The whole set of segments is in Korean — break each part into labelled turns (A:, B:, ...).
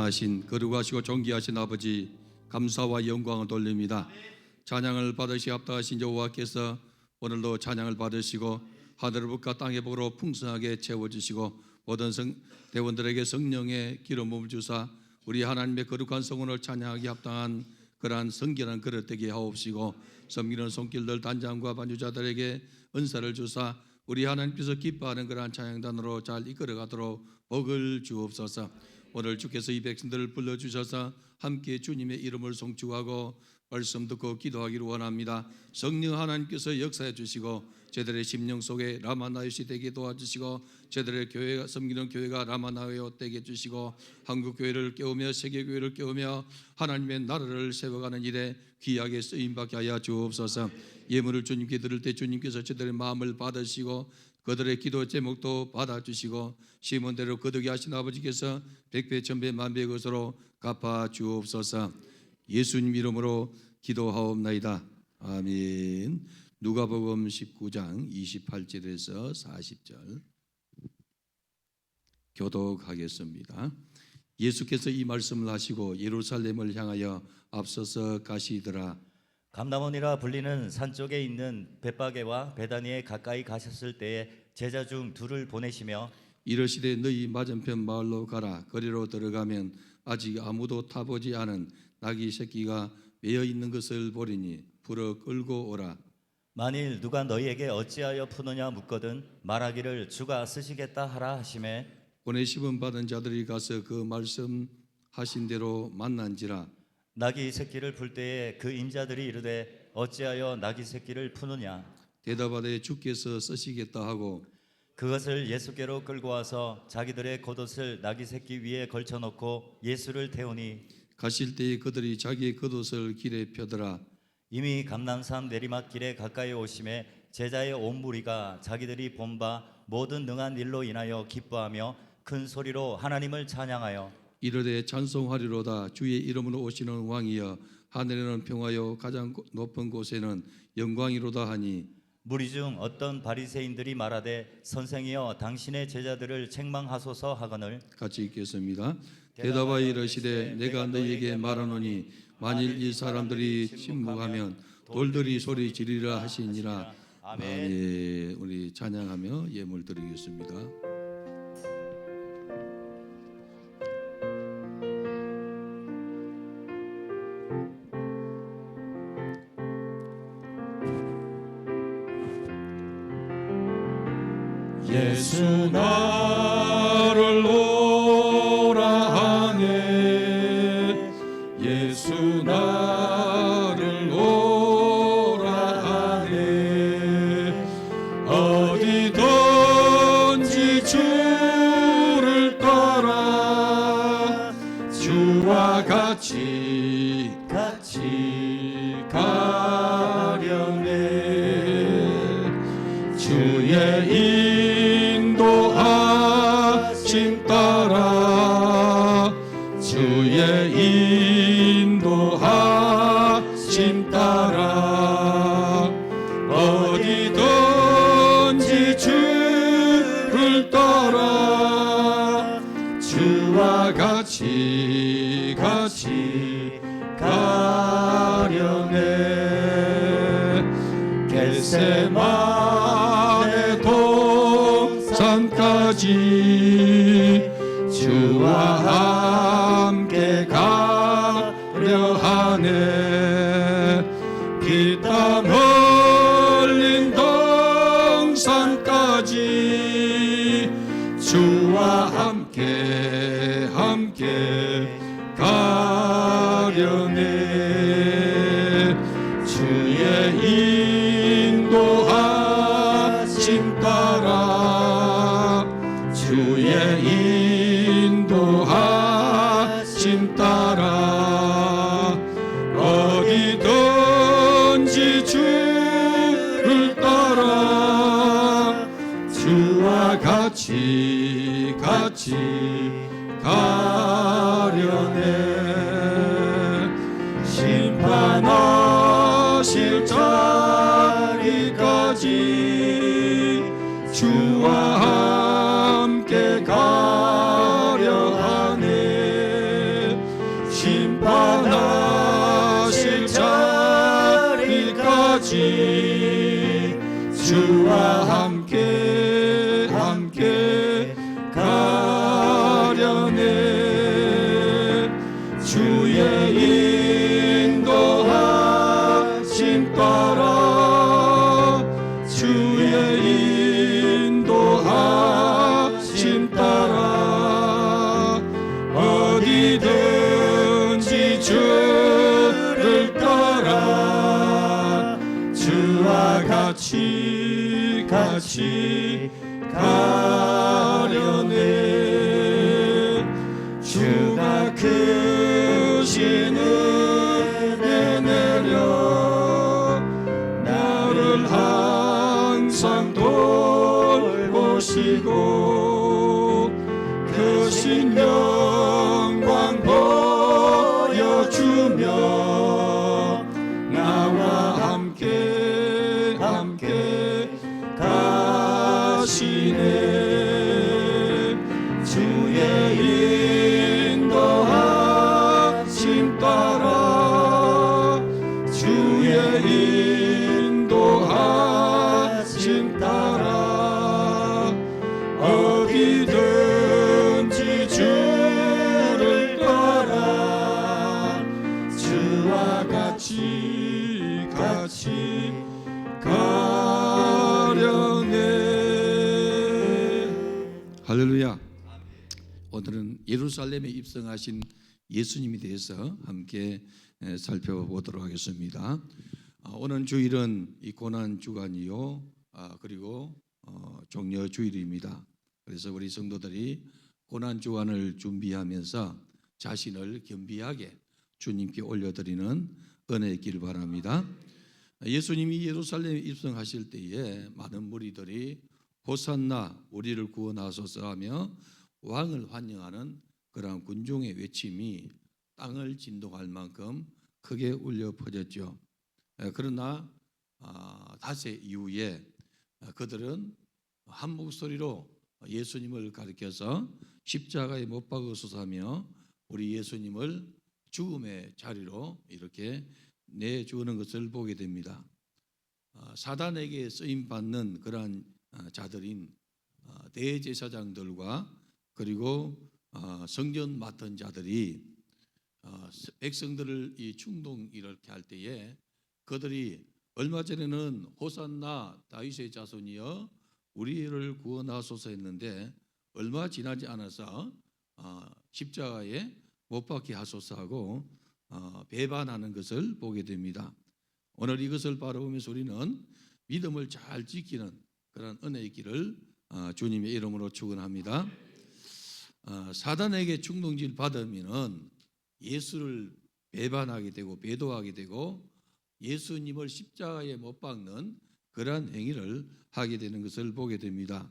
A: 하신 거룩하시고 존귀하신 아버지, 감사와 영광을 돌립니다. 찬양을 받으시 합당하신 여호와께서 오늘도 찬양을 받으시고 하늘의 복과 땅의 복으로 풍성하게 채워주시고 모든 대원들에게 성령의 기름 부음을 주사 우리 하나님의 거룩한 성원을 찬양하기 합당한 그러한 성결한 그릇 되게 하옵시고, 섬기는 손길들 단장과 반주자들에게 은사를 주사 우리 하나님께서 기뻐하는 그러한 찬양단으로 잘 이끌어가도록 복을 주옵소서. 오늘 주께서 이 백성들을 불러주셔서 함께 주님의 이름을 송축하고 말씀 듣고 기도하기를 원합니다. 성령 하나님께서 역사해 주시고 저들의 심령 속에 라마나요시 되게 도와주시고 저들의 교회가 섬기는 교회가 라마나요 되게 해주시고 한국 교회를 깨우며 세계 교회를 깨우며 하나님의 나라를 세워가는 일에 귀하게 쓰임받게 하여 주옵소서. 예물을 주님께 드릴 때 주님께서 저들의 마음을 받으시고 그들의 기도 제목도 받아주시고 시몬대로 거두게 하신 아버지께서 백배 천배 만배의 것으로 갚아 주옵소서. 예수님 이름으로 기도하옵나이다. 아멘. 누가복음 19장 28절에서 40절 교독하겠습니다. 예수께서 이 말씀을 하시고 예루살렘을 향하여 앞서서 가시더라.
B: 감람원이라 불리는 산 쪽에 있는 벳바게와 베다니에 가까이 가셨을 때에 제자 중 둘을 보내시며
A: 이르시되 너희 맞은편 마을로 가라. 거리로 들어가면 아직 아무도 타보지 않은 나귀 새끼가 매어 있는 것을 보리니 불어 끌고 오라.
B: 만일 누가 너희에게 어찌하여 푸느냐 묻거든 말하기를 주가 쓰시겠다 하라 하시매
A: 보내심은 받은 자들이 가서 그 말씀하신 대로 만난지라.
B: 나귀 새끼를 풀 때에 그 임자들이 이르되 어찌하여 나귀 새끼를 푸느냐.
A: 대답하되 주께서 쓰시겠다 하고
B: 그것을 예수께로 끌고 와서 자기들의 겉옷을 나귀 새끼 위에 걸쳐놓고 예수를 태우니
A: 가실 때에 그들이 자기의 겉옷을 길에 펴더라.
B: 이미 감람산 내리막길에 가까이 오심에 제자의 온 무리가 자기들이 본 바 모든 능한 일로 인하여 기뻐하며 큰 소리로 하나님을 찬양하여
A: 이르되 찬송하리로다. 주의 이름으로 오시는 왕이여 하늘에는 평화요 가장 높은 곳에는 영광이로다 하니
B: 무리 중 어떤 바리새인들이 말하되 선생이여 당신의 제자들을 책망하소서 하거늘
A: 같이 읽겠습니다. 대답하여 이르시되 내가 너희에게 말하노니 만일 이 사람들이 침묵하면 돌들이 소리 지르리라 하시니라. 아멘. 우리 찬양하며 예물 드리겠습니다.
C: 예수 나를 오라 하네. 예수 나를 오라 하네. 어디든지 주를 따라 주와 같이 가려네. 주의 인도하심 따라 주의 인도하심 따라 어디든지 주를 따라 주와 같이 가려네. 겟세마네 동산까지 주와 함께 가려 하네. 피땀 흘린 동산까지 주와 함께 가려네. 주의 인도하심 따라 주의 인도하심 따라 어디든지 주를 따라 주와 같이 가려네. 심판하실 자리까지 주와 함께 가려 하네. 같이 주와 함께 가려네. 주의 인도하심 따라 주의 인도하심 따라 어디든지 주를 따라 주와 같이 가려네. 주가 크신 은혜 내려 나를 항상 돌보시고 크신 영광 보여주며 나와 함께 가시네. 주의 인도하심 따라 주의 인도하심 따라 어디든지 주를 따라 주와 같이 가려네.
A: 할렐루야. 오늘은 예루살렘에 입성하신 예수님에 대해서 함께 살펴보도록 하겠습니다. 오늘 주일은 이 고난 주간이요, 그리고 종려 주일입니다. 그래서 우리 성도들이 고난 주간을 준비하면서 자신을 겸비하게 주님께 올려드리는 은혜의 길 바랍니다. 예수님이 예루살렘에 입성하실 때에 많은 무리들이 호산나 우리를 구원하소서 하며 왕을 환영하는 그러한 군중의 외침이 땅을 진동할 만큼 크게 울려 퍼졌죠. 그러나 닷새 이후에 그들은 한 목소리로 예수님을 가리켜서 십자가에 못 박으소서 하며 우리 예수님을 죽음의 자리로 이렇게 내주는 것을 보게 됩니다. 사단에게 쓰임 받는 그러한 자들인 대제사장들과 그리고 성전 맡은 자들이 백성들을 이 충동 이렇게 할 때에 그들이 얼마 전에는 호산나 다윗의 자손이여 우리를 구원하소서 했는데 얼마 지나지 않아서 십자가에 못 박게 하소서 하고 배반하는 것을 보게 됩니다. 오늘 이것을 바라보면서 우리는 믿음을 잘 지키는 그런 은혜의 길을 주님의 이름으로 축원합니다. 사단에게 충동질 받으면은 예수를 배반하게 되고 배도하게 되고 예수님을 십자가에 못 박는 그러한 행위를 하게 되는 것을 보게 됩니다.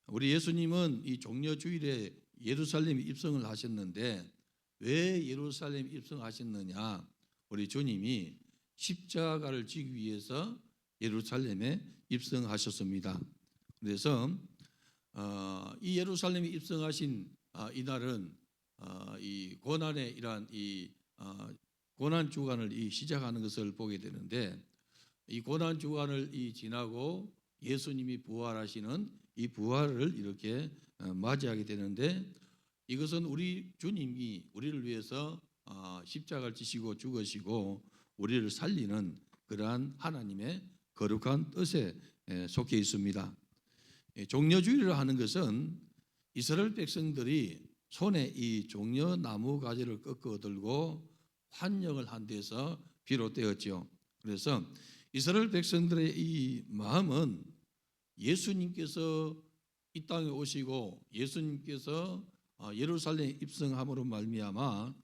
A: 우리 예수님은 이 종려 주일에 예루살렘에 입성을 하셨는데 왜 예루살렘에 입성하셨느냐? 우리 주님이 십자가를 지기 위해서 예루살렘에 입성하셨습니다. 그래서 이 예루살렘에 입성하신 이날은 이 고난의 이러한 이 고난 주간을 시작하는 것을 보게 되는데 이 고난 주간을 지나고 예수님이 부활하시는 이 부활을 이렇게 맞이하게 되는데 이것은 우리 주님이 우리를 위해서 십자가를 지시고 죽으시고 우리를 살리는 그러한 하나님의 거룩한 뜻에 속해 있습니다. 종려주일을 하는 것은 이스라엘 백성들이 손에 이 종려 나무 가지를 꺾어 들고 환영을 한 데서 비롯되었죠. 그래서 이스라엘 백성들의 이 마음은 예수님께서 이 땅에 오시고 예수님께서 예루살렘에 입성함으로 말미암아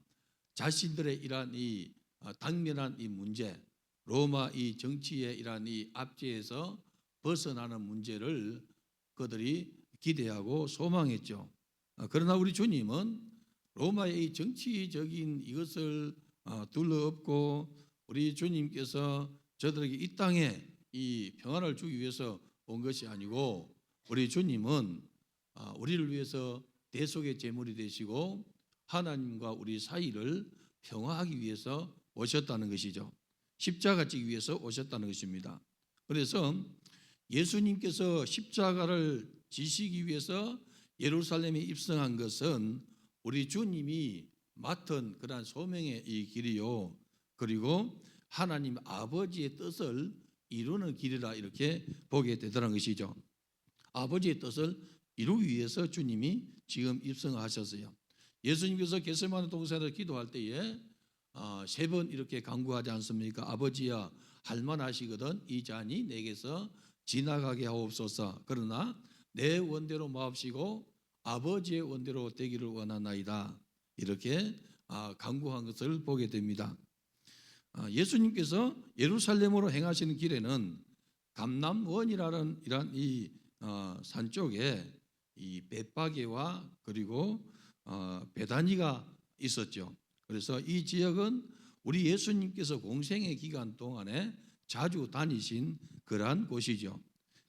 A: 자신들의 이러한 이 당면한 이 문제, 로마 이 정치의 이러한 이 압제에서 벗어나는 문제를 그들이 기대하고 소망했죠. 그러나 우리 주님은 로마의 이 정치적인 이것을 둘러엎고 우리 주님께서 저들에게 이 땅에 이 평안을 주기 위해서 온 것이 아니고 우리 주님은 우리를 위해서 대속의 제물이 되시고 하나님과 우리 사이를 평화하기 위해서 오셨다는 것이죠. 십자가 지기 위해서 오셨다는 것입니다. 그래서 예수님께서 십자가를 지시기 위해서 예루살렘에 입성한 것은 우리 주님이 맡은 그러한 소명의 이 길이요, 그리고 하나님 아버지의 뜻을 이루는 길이라 이렇게 보게 되더라는 것이죠. 아버지의 뜻을 이루기 위해서 주님이 지금 입성하셨어요. 예수님께서 겟세마네 동산에서 기도할 때에 3번 이렇게 간구하지 않습니까? 아버지야, 할만하시거든 이 잔이 내게서 지나가게 하옵소서. 그러나 내 원대로 마옵시고 아버지의 원대로 되기를 원하나이다. 이렇게 간구한 것을 보게 됩니다. 예수님께서 예루살렘으로 행하시는 길에는 감람원이라는 이런 이 산 쪽에 이 벳바게와 그리고 베다니가 있었죠. 그래서 이 지역은 우리 예수님께서 공생의 기간 동안에 자주 다니신 그러한 곳이죠.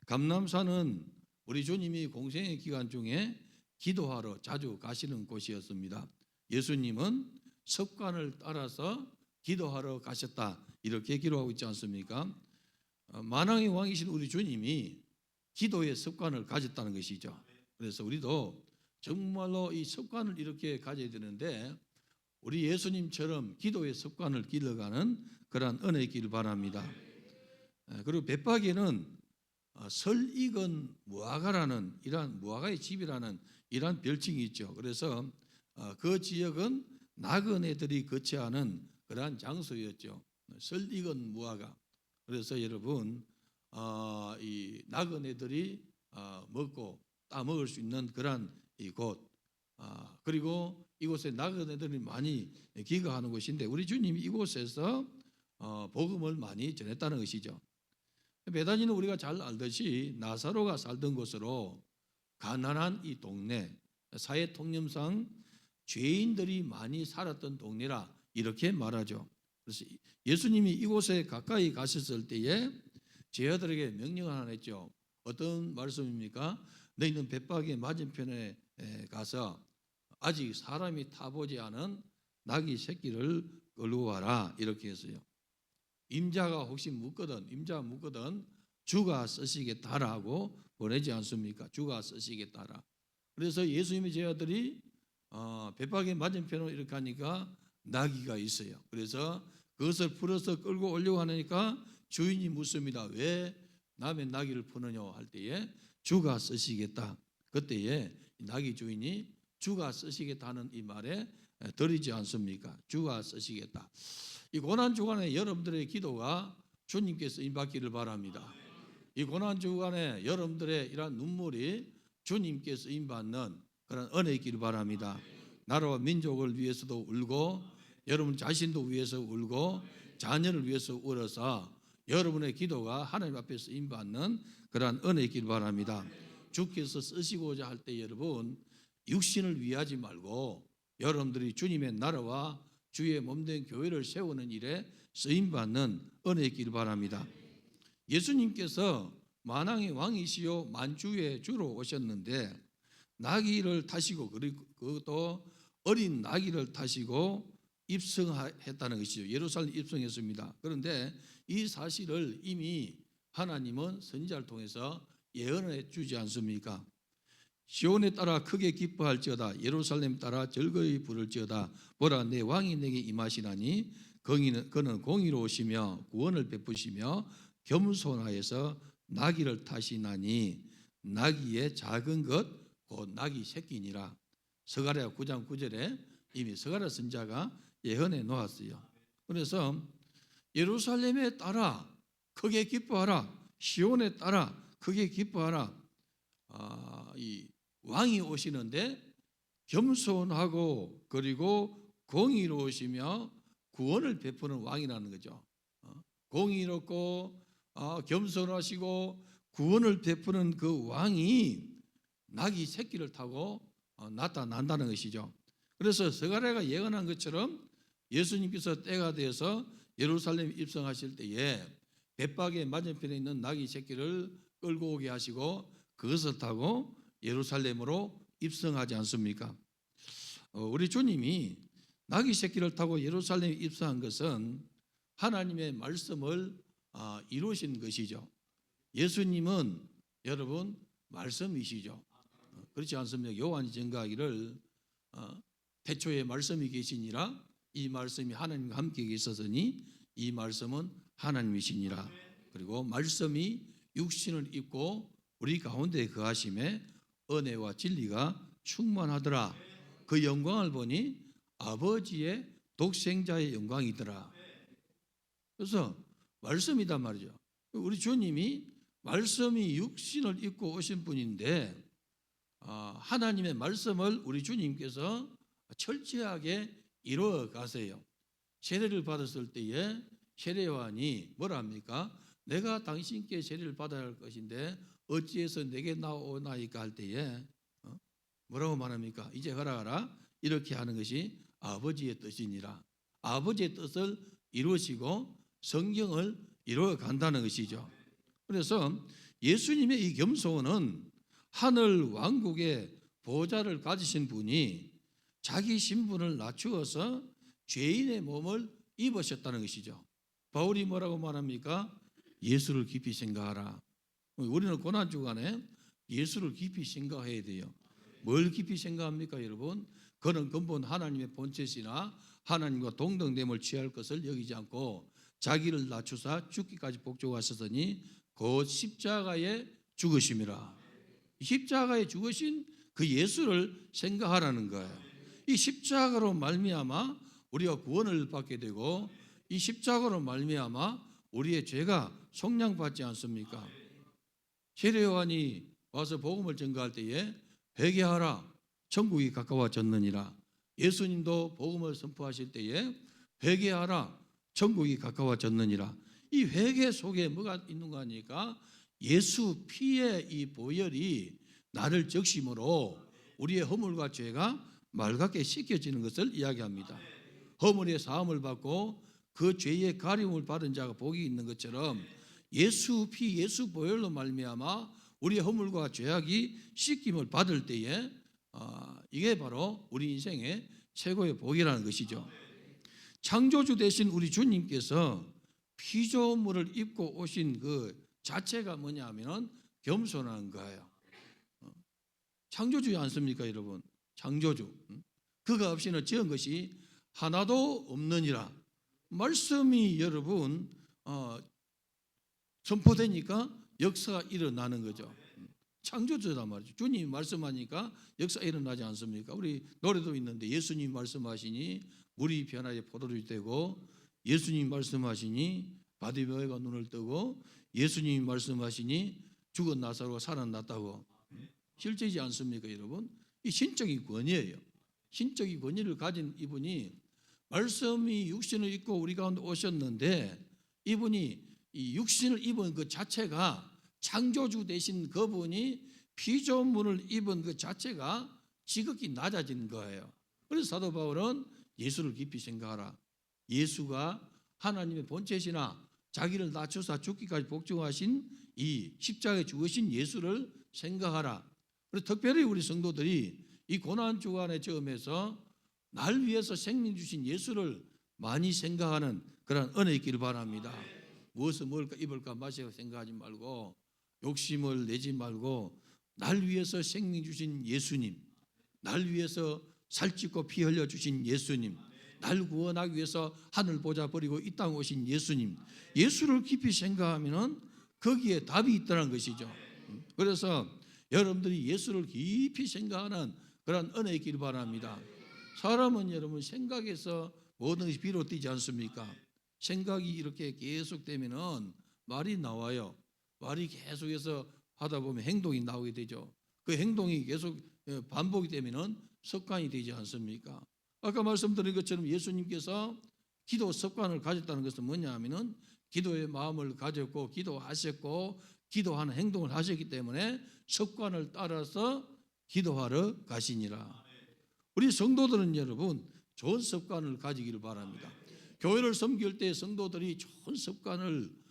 A: 감람산은 우리 주님이 공생의 기간 중에 기도하러 자주 가시는 곳이었습니다. 예수님은 습관을 따라서 기도하러 가셨다 이렇게 기록하고 있지 않습니까? 만왕의 왕이신 우리 주님이 기도의 습관을 가졌다는 것이죠. 그래서 우리도 정말로 이 습관을 이렇게 가져야 되는데 우리 예수님처럼 기도의 습관을 길러가는 그러한 은혜 있기를 바랍니다. 그리고 벳바게는 설익은 무화과라는 이러한 무화과의 집이라는 이러한 별칭이 있죠. 그래서 그 지역은 나그네들이 거처하는 그러한 장소였죠. 설익은 무화과. 그래서 여러분 이 나그네들이 먹고 따먹을 수 있는 그러한 이곳, 그리고 이곳에 나그네들이 많이 기거하는 곳인데 우리 주님이 이곳에서 복음을 많이 전했다는 것이죠. 베다니는 우리가 잘 알듯이 나사로가 살던 곳으로 가난한 이 동네, 사회 통념상 죄인들이 많이 살았던 동네라 이렇게 말하죠. 그래서 예수님이 이곳에 가까이 가셨을 때에 제자들에게 명령을 하나 했죠. 어떤 말씀입니까? 너희는 벳바게 맞은편에 가서 아직 사람이 타보지 않은 나귀 새끼를 끌고 와라 이렇게 했어요. 임자가 혹시 묻거든, 임자가 묻거든 주가 쓰시겠다라고 보내지 않습니까? 주가 쓰시겠다라. 그래서 예수님의 제자들이 벳바게 맞은편으로 이렇게 하니까 나귀가 있어요. 그래서 그것을 풀어서 끌고 오려고 하니까 주인이 묻습니다. 왜 남의 나귀를 푸느냐 할 때에 주가 쓰시겠다. 그때에 나귀 주인이 주가 쓰시겠다는 이 말에 들리지 않습니까? 주가 쓰시겠다. 이 고난 주간에 여러분들의 기도가 주님께서 임받기를 바랍니다. 이 고난 주간에 여러분들의 이러한 눈물이 주님께서 임받는 그런 은혜 있기를 바랍니다. 나라와 민족을 위해서도 울고 여러분 자신도 위해서 울고 자녀를 위해서 울어서 여러분의 기도가 하나님 앞에서 임받는 그러한 은혜 있기를 바랍니다. 주께서 쓰시고자 할 때 여러분 육신을 위하지 말고 여러분들이 주님의 나라와 주의 몸된 교회를 세우는 일에 쓰임받는 은혜 있기를 바랍니다. 예수님께서 만왕의 왕이시요 만주의 주로 오셨는데 나귀를 타시고 그것도 어린 나귀를 타시고 입성했다는 것이죠. 예루살렘 입성했습니다. 그런데 이 사실을 이미 하나님은 선지자를 통해서 예언해 주지 않습니까? 시온에 따라 크게 기뻐할지어다 예루살렘 따라 즐거이 부를지어다 보라 내 왕이 내게 임하시나니 그는 공의로우시며 구원을 베푸시며 겸손하여서 나귀를 타시나니 나귀의 작은 것 곧 나귀 새끼니라. 스가랴 9장 9절에 이미 스가랴 선지자가 예언해 놓았어요. 그래서 예루살렘에 따라 크게 기뻐하라, 시온에 따라 크게 기뻐하라. 이 왕이 오시는데 겸손하고 그리고 공의로우시며 구원을 베푸는 왕이라는 거죠. 공의롭고 겸손하시고 구원을 베푸는 그 왕이 나귀 새끼를 타고 나타난다는 것이죠. 그래서 스가랴가 예언한 것처럼 예수님께서 때가 되어서 예루살렘 입성하실 때에 벳바게 맞은편에 있는 나귀 새끼를 끌고 오게 하시고 그것을 타고 예루살렘으로 입성하지 않습니까? 우리 주님이 나귀 새끼를 타고 예루살렘에 입성한 것은 하나님의 말씀을 이루신 것이죠. 예수님은 여러분 말씀이시죠. 그렇지 않습니까? 요한이 증거하기를 태초에 말씀이 계시니라, 이 말씀이 하나님과 함께 계셨으니 이 말씀은 하나님이시니라. 그리고 말씀이 육신을 입고 우리 가운데 거하심에 은혜와 진리가 충만하더라. 그 영광을 보니 아버지의 독생자의 영광이더라. 그래서 말씀이단 말이죠. 우리 주님이 말씀이 육신을 입고 오신 분인데 하나님의 말씀을 우리 주님께서 철저하게 이루어 가세요. 세례를 받았을 때에 세례요한이 뭐라 합니까? 내가 당신께 세례를 받아야 할 것인데 어찌해서 내게 나오나이까 할 때에 뭐라고 말합니까? 이제 허락하라. 이렇게 하는 것이 아버지의 뜻이니라. 아버지의 뜻을 이루시고 성경을 이루어 간다는 것이죠. 그래서 예수님의 이 겸손은 하늘 왕국의 보좌를 가지신 분이 자기 신분을 낮추어서 죄인의 몸을 입으셨다는 것이죠. 바울이 뭐라고 말합니까? 예수를 깊이 생각하라. 우리는 고난 주간에 예수를 깊이 생각해야 돼요. 뭘 깊이 생각합니까, 여러분? 그는 근본 하나님의 본체시나 하나님과 동등됨을 취할 것을 여기지 않고 자기를 낮추사 죽기까지 복종하셨으니 곧 십자가에 죽으심이라. 십자가에 죽으신 그 예수를 생각하라는 거예요. 이 십자가로 말미암아 우리가 구원을 받게 되고 이 십자가로 말미암아 우리의 죄가 속량받지 않습니까? 세례요한이 와서 복음을 전가할 때에 회개하라, 천국이 가까워졌느니라. 예수님도 복음을 선포하실 때에 회개하라, 천국이 가까워졌느니라. 이 회개 속에 뭐가 있는 거 아닙니까? 예수 피의 이 보혈이 나를 적심으로 우리의 허물과 죄가 맑게 씻겨지는 것을 이야기합니다. 허물의 사함을 받고 그 죄의 가림을 받은 자가 복이 있는 것처럼 예수 피, 예수 보혈로 말미암아 우리의 허물과 죄악이 씻김을 받을 때에 이게 바로 우리 인생의 최고의 복이라는 것이죠. 창조주 되신 우리 주님께서 피조물을 입고 오신 그 자체가 뭐냐 하면 겸손한 거예요. 창조주지 않습니까, 여러분? 창조주. 그가 없이는 지은 것이 하나도 없느니라. 말씀이 여러분 선포되니까 역사가 일어나는 거죠. 창조주란 말이죠. 주님이 말씀하니까 역사가 일어나지 않습니까? 우리 노래도 있는데 예수님 말씀하시니 물이 변하여 포도주 되고, 예수님 말씀하시니 바디메오가 눈을 뜨고, 예수님 말씀하시니 죽은 나사로가 살아났다고. 실제이지 않습니까, 여러분? 이 신적인 권위예요. 신적인 권위를 가진 이분이 말씀이 육신을 입고 우리 가운데 오셨는데, 이분이 이 육신을 입은 그 자체가, 창조주 되신 그분이 피조물을 입은 그 자체가 지극히 낮아진 거예요. 그래서 사도 바울은 예수를 깊이 생각하라. 예수가 하나님의 본체시나 자기를 낮춰서 죽기까지 복종하신 이 십자가에 죽으신 예수를 생각하라. 그래서 특별히 우리 성도들이 이 고난 주간의 처음에서 날 위해서 생명 주신 예수를 많이 생각하는 그런 은혜 있기를 바랍니다. 무엇을 먹을까 입을까 마실까 생각하지 말고, 욕심을 내지 말고, 날 위해서 생명 주신 예수님, 날 위해서 살찌고 피 흘려 주신 예수님, 날 구원하기 위해서 하늘 보좌 버리고 이 땅에 오신 예수님, 예수를 깊이 생각하면 거기에 답이 있다는 것이죠. 그래서 여러분들이 예수를 깊이 생각하는 그런 은혜 있기를 바랍니다. 사람은 여러분 생각에서 모든 것이 비롯되지 않습니까? 생각이 이렇게 계속되면은 말이 나와요. 말이 계속해서 하다 보면 행동이 나오게 되죠. 그 행동이 계속 반복이 되면은 습관이 되지 않습니까? 아까 말씀드린 것처럼 예수님께서 기도 습관을 가졌다는 것은 뭐냐 하면은 기도의 마음을 가졌고 기도하셨고 기도하는 행동을 하셨기 때문에 습관을 따라서 기도하러 가시니라. 우리 성도들은 여러분 좋은 습관을 가지기를 바랍니다. 교회를 섬길 때 성도들이 좋은 습관을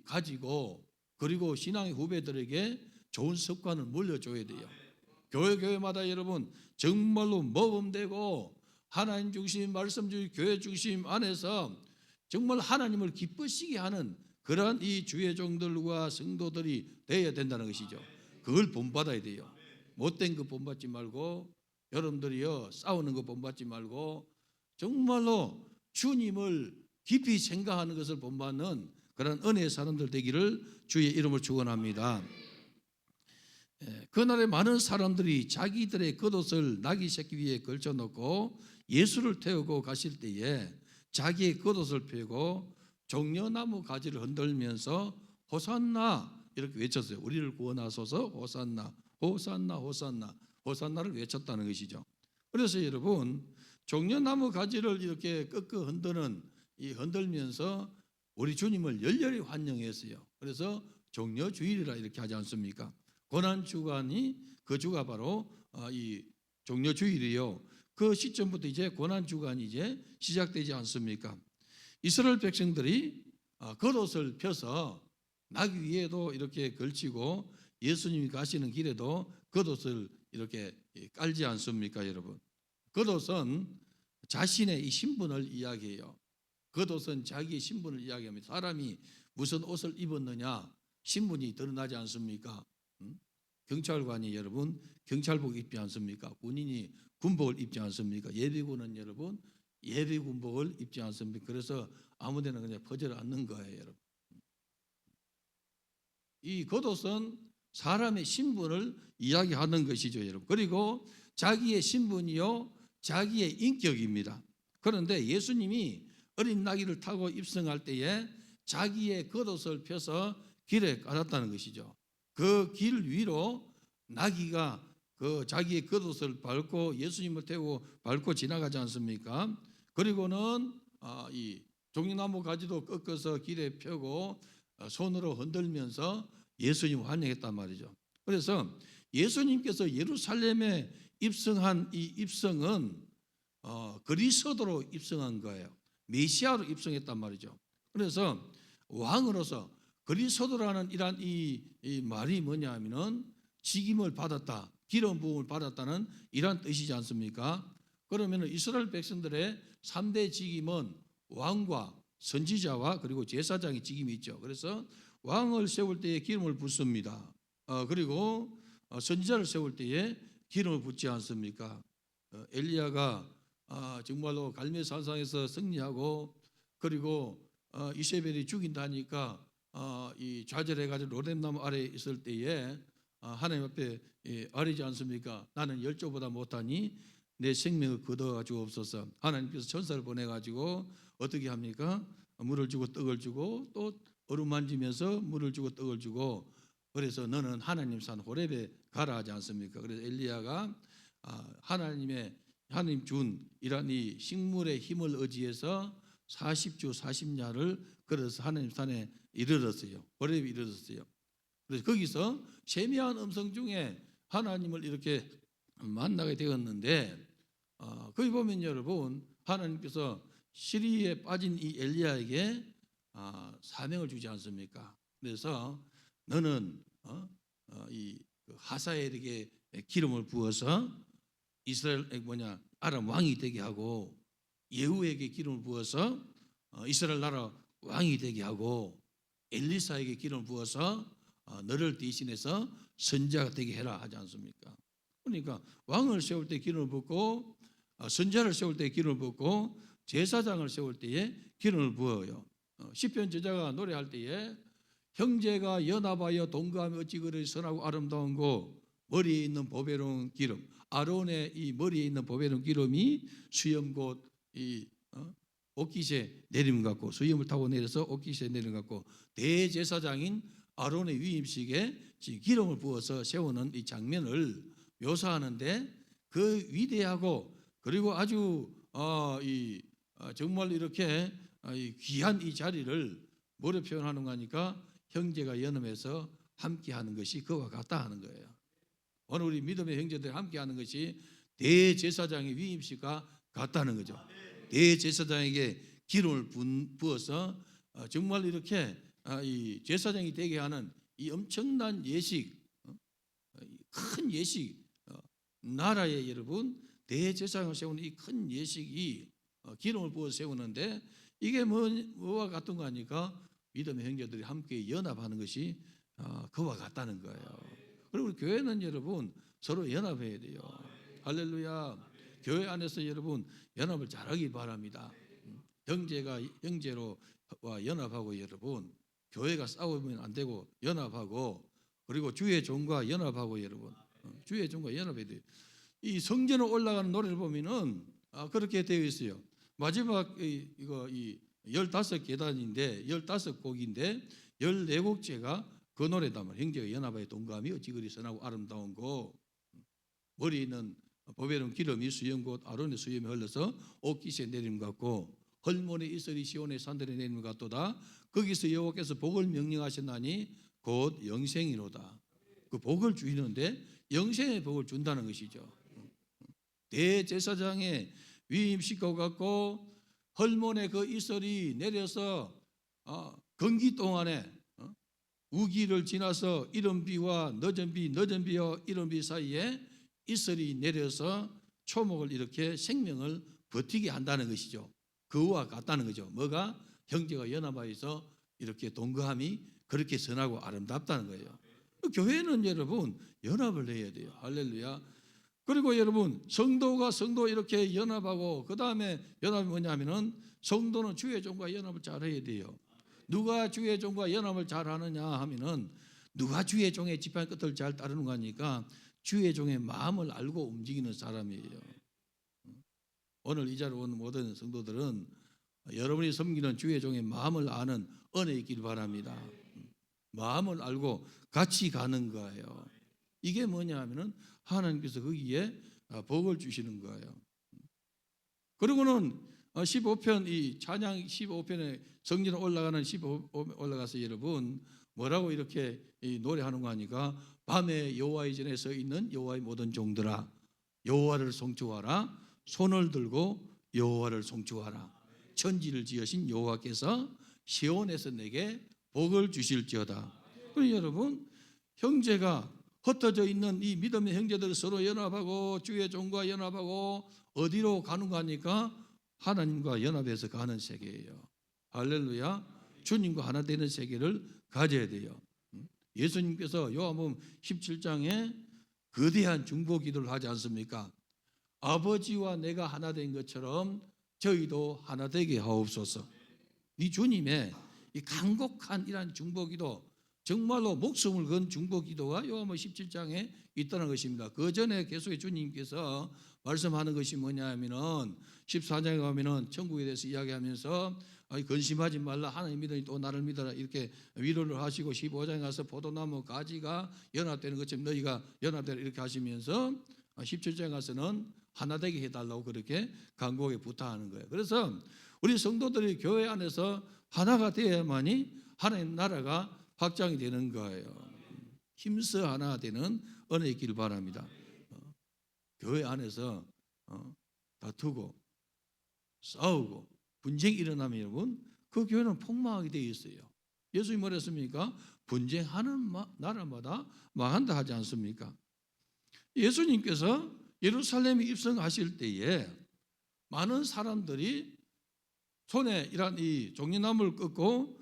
A: 가지고, 그리고 신앙의 후배들에게 좋은 습관을 물려줘야 돼요. 교회마다 여러분 정말로 모범되고 하나님 중심, 말씀 중심, 교회 중심 안에서 정말 하나님을 기쁘시게 하는 그러한 이 주의 종들과 성도들이 되어야 된다는 것이죠. 그걸 본받아야 돼요. 못된 거 본받지 말고, 여러분들이요 싸우는 거 본받지 말고 정말로 주님을 깊이 생각하는 것을 본받는 그런 은혜의 사람들 되기를 주의 이름으로 축원합니다. 그날에 많은 사람들이 자기들의 겉옷을 나귀 새끼 위에 걸쳐놓고 예수를 태우고 가실 때에 자기의 겉옷을 펴고 종려나무 가지를 흔들면서 호산나 이렇게 외쳤어요. 우리를 구원하소서 호산나 호산나 호산나 호산나를 외쳤다는 것이죠. 그래서 여러분 종려나무 가지를 이렇게 꺾어 흔들면서 우리 주님을 열렬히 환영했어요. 그래서 종려주일이라 이렇게 하지 않습니까? 고난주간이 그 주가 바로 이 종려주일이요. 그 시점부터 이제 고난주간이 이제 시작되지 않습니까? 이스라엘 백성들이 겉옷을 펴서 나귀 위에도 이렇게 걸치고 예수님이 가시는 길에도 겉옷을 이렇게 깔지 않습니까, 여러분? 겉옷은 자신의 이 신분을 이야기해요. 겉옷은 자기의 신분을 이야기합니다. 사람이 무슨 옷을 입었느냐 신분이 드러나지 않습니까? 경찰관이 여러분 경찰복 입지 않습니까? 군인이 군복을 입지 않습니까? 예비군은 여러분 예비군복을 입지 않습니까? 그래서 아무데나 그냥 퍼져 않는 거예요, 여러분. 이 겉옷은 사람의 신분을 이야기하는 것이죠, 여러분. 그리고 자기의 신분이요 자기의 인격입니다. 그런데 예수님이 어린 나귀를 타고 입성할 때에 자기의 겉옷을 펴서 길에 깔았다는 것이죠. 그 길 위로 나귀가 그 자기의 겉옷을 밟고 예수님을 태우고 밟고 지나가지 않습니까? 그리고는 이 종려나무 가지도 꺾어서 길에 펴고 손으로 흔들면서 예수님 환영했단 말이죠. 그래서 예수님께서 예루살렘에 입성한 이 입성은 그리스도로 입성한 거예요. 메시아로 입성했단 말이죠. 그래서 왕으로서 그리스도라는 이란 이 말이 뭐냐면은 직임을 받았다, 기름 부음을 받았다는 이란 뜻이지 않습니까? 그러면 이스라엘 백성들의 3대 직임은 왕과 선지자와 그리고 제사장의 직임이 있죠. 그래서 왕을 세울 때에 기름을 붓습니다. 그리고 선지자를 세울 때에 기름을 붓지 않습니까? 엘리야가 정말로 갈멜산상에서 승리하고 그리고 이세벨이 죽인다니까 이 좌절해가지고 로뎀나무 아래에 있을 때에 하나님 앞에 아뢰지 않습니까? 나는 열조보다 못하니 내 생명을 거둬가지고 없어서 하나님께서 천사를 보내가지고 어떻게 합니까? 물을 주고 떡을 주고 또 어루만지면서 물을 주고 떡을 주고 그래서 너는 하나님 산 호렙에 가라 하지 않습니까? 그래서 엘리야가 하나님 준 이런 이 식물의 힘을 의지해서 40주 40야를 걸어서 하나님 산에 이르렀어요. 호렙에 이르렀어요. 그래서 거기서 세미한 음성 중에 하나님을 이렇게 만나게 되었는데 거기 보면 여러분 하나님께서 시리에 빠진 이 엘리야에게 사명을 주지 않습니까? 그래서 너는 이 하사엘에게 기름을 부어서 이스라엘 아람 왕이 되게 하고 예후에게 기름을 부어서 이스라엘 나라 왕이 되게 하고 엘리사에게 기름을 부어서 너를 대신해서 선지자가 되게 해라 하지 않습니까? 그러니까 왕을 세울 때 기름을 붓고 선지자를 세울 때 기름을 붓고 제사장을 세울 때에 기름을 부어요. 시편 저자가 노래할 때에 형제가 연합하여 동거하며 어찌 그리 선하고 아름다운 고 머리에 있는 보배로운 기름 아론의 이 머리에 있는 보배로운 기름이 수염 곧 이 옥기세 내림 같고 수염을 타고 내려서 옥기세 내림 같고 대제사장인 아론의 위임식에 기름을 부어서 세우는 이 장면을 묘사하는데 그 위대하고 그리고 아주 정말 이렇게 귀한 이 자리를 뭐로 표현하는 거니까 형제가 연합해서 함께하는 것이 그와 같다 하는 거예요. 오늘 우리 믿음의 형제들이 함께하는 것이 대제사장의 위임식과 같다는 거죠. 대제사장에게 기름을 부어서 정말 이렇게 이 제사장이 되게 하는 이 엄청난 예식, 큰 예식, 나라의 여러분 대제사장을 세우는 이 큰 예식이 기름을 부어 세우는데 이게 뭐와 같은 거 아니까 믿음의 형제들이 함께 연합하는 것이 그와 같다는 거예요. 그리고 교회는 여러분 서로 연합해야 돼요. 할렐루야. 교회 안에서 여러분 연합을 잘하기 바랍니다. 형제가 형제로와 연합하고 여러분 교회가 싸우면 안 되고 연합하고 그리고 주의 종과 연합하고 여러분 주의 종과 연합해야 돼요. 이 성전에 올라가는 노래를 보면은 그렇게 되어 있어요. 마지막 이거 15계단인데 15곡인데 14곡째가 그 노래다 말이에요. 형제가 연합하여 동감이 어찌 그리 선하고 아름다운 거 머리에 있는 보배로운 기름이 수염 곧 아론의 수염이 흘러서 옷깃에 내림 같고 헐몬의 이슬이 시온의 산들에 내림 같도다. 거기서 여호와께서 복을 명령하셨나니 곧 영생이로다. 그 복을 주시는데 영생의 복을 준다는 것이죠. 대제사장의 위임식과 같고 헐몬의 그 이슬이 내려서 건기 동안에 우기를 지나서 이른비와 늦은비와 이른비 사이에 이슬이 내려서 초목을 이렇게 생명을 버티게 한다는 것이죠. 그와 같다는 거죠. 뭐가? 형제가 연합하여서 이렇게 동거함이 그렇게 선하고 아름답다는 거예요. 교회는 여러분 연합을 해야 돼요. 할렐루야. 그리고 여러분 성도가 성도 이렇게 연합하고 그 다음에 연합이 뭐냐면은 성도는 주의 종과 연합을 잘해야 돼요. 누가 주의 종과 연합을 잘하느냐 하면은 누가 주의 종의 지팡이 끝을 잘 따르는 거니까 주의 종의 마음을 알고 움직이는 사람이에요. 오늘 이 자리에 온 모든 성도들은 여러분이 섬기는 주의 종의 마음을 아는 은혜 있길 바랍니다. 마음을 알고 같이 가는 거예요. 이게 뭐냐 하면은 하나님께서 거기에 복을 주시는 거예요. 그리고는 15편 이 찬양 15편에 성전에 올라가는 15 올라가서 여러분 뭐라고 이렇게 노래하는 거 하니까 밤에 여호와의 전에 서 있는 여호와의 모든 종들아 여호와를 송축하라 손을 들고 여호와를 송축하라 천지를 지으신 여호와께서 시온에서 내게 복을 주실지어다. 그럼 여러분 형제가 흩어져 있는 이 믿음의 형제들 서로 연합하고 주의 종과 연합하고 어디로 가는 거 하니까 하나님과 연합해서 가는 세계예요. 할렐루야. 주님과 하나 되는 세계를 가져야 돼요. 예수님께서 요한복음 17장에 거대한 중보 기도를 하지 않습니까? 아버지와 내가 하나 된 것처럼 저희도 하나 되게 하옵소서. 이 주님의 이 간곡한 이러한 중보 기도 정말로 목숨을 건 중보 기도가 요한복음 17장에 있다는 것입니다. 그 전에 계속해 주님께서 말씀하는 것이 뭐냐 하면은 14장에 가면은 천국에 대해서 이야기하면서 근심하지 말라 하나님 믿으니 또 나를 믿어라 이렇게 위로를 하시고 15장에 가서 포도나무 가지가 연합되는 것처럼 너희가 연합되라 이렇게 하시면서 17장에 가서는 하나 되게 해달라고 그렇게 간곡하게 부탁하는 거예요. 그래서 우리 성도들이 교회 안에서 하나가 되어야만이 하나님 나라가 확장이 되는 거예요. 힘써 하나 되는 은혜 있기를 바랍니다. 교회 안에서 다투고 싸우고 분쟁이 일어나면 여러분 그 교회는 폭망하게 되어 있어요. 예수님이 뭐랬습니까? 분쟁하는 나라마다 망한다 하지 않습니까? 예수님께서 예루살렘에 입성하실 때에 많은 사람들이 손에 이런 이 종려나무를 꺾고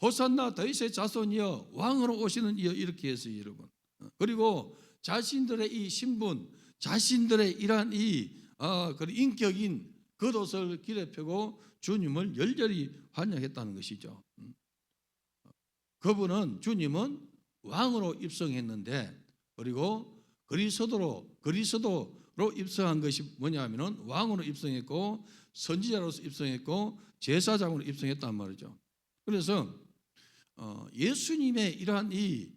A: 호산나 다윗의 자손이여 왕으로 오시는 이여 이렇게 했어요, 여러분. 그리고 자신들의 이 신분, 자신들의 이러한 그 인격인 겉옷을 길에 펴고 주님을 열렬히 환영했다는 것이죠. 그분은 주님은 왕으로 입성했는데 그리고 그리스도로 입성한 것이 뭐냐면은 왕으로 입성했고 선지자로서 입성했고 제사장으로 입성했단 말이죠. 그래서 예수님의 이러한 이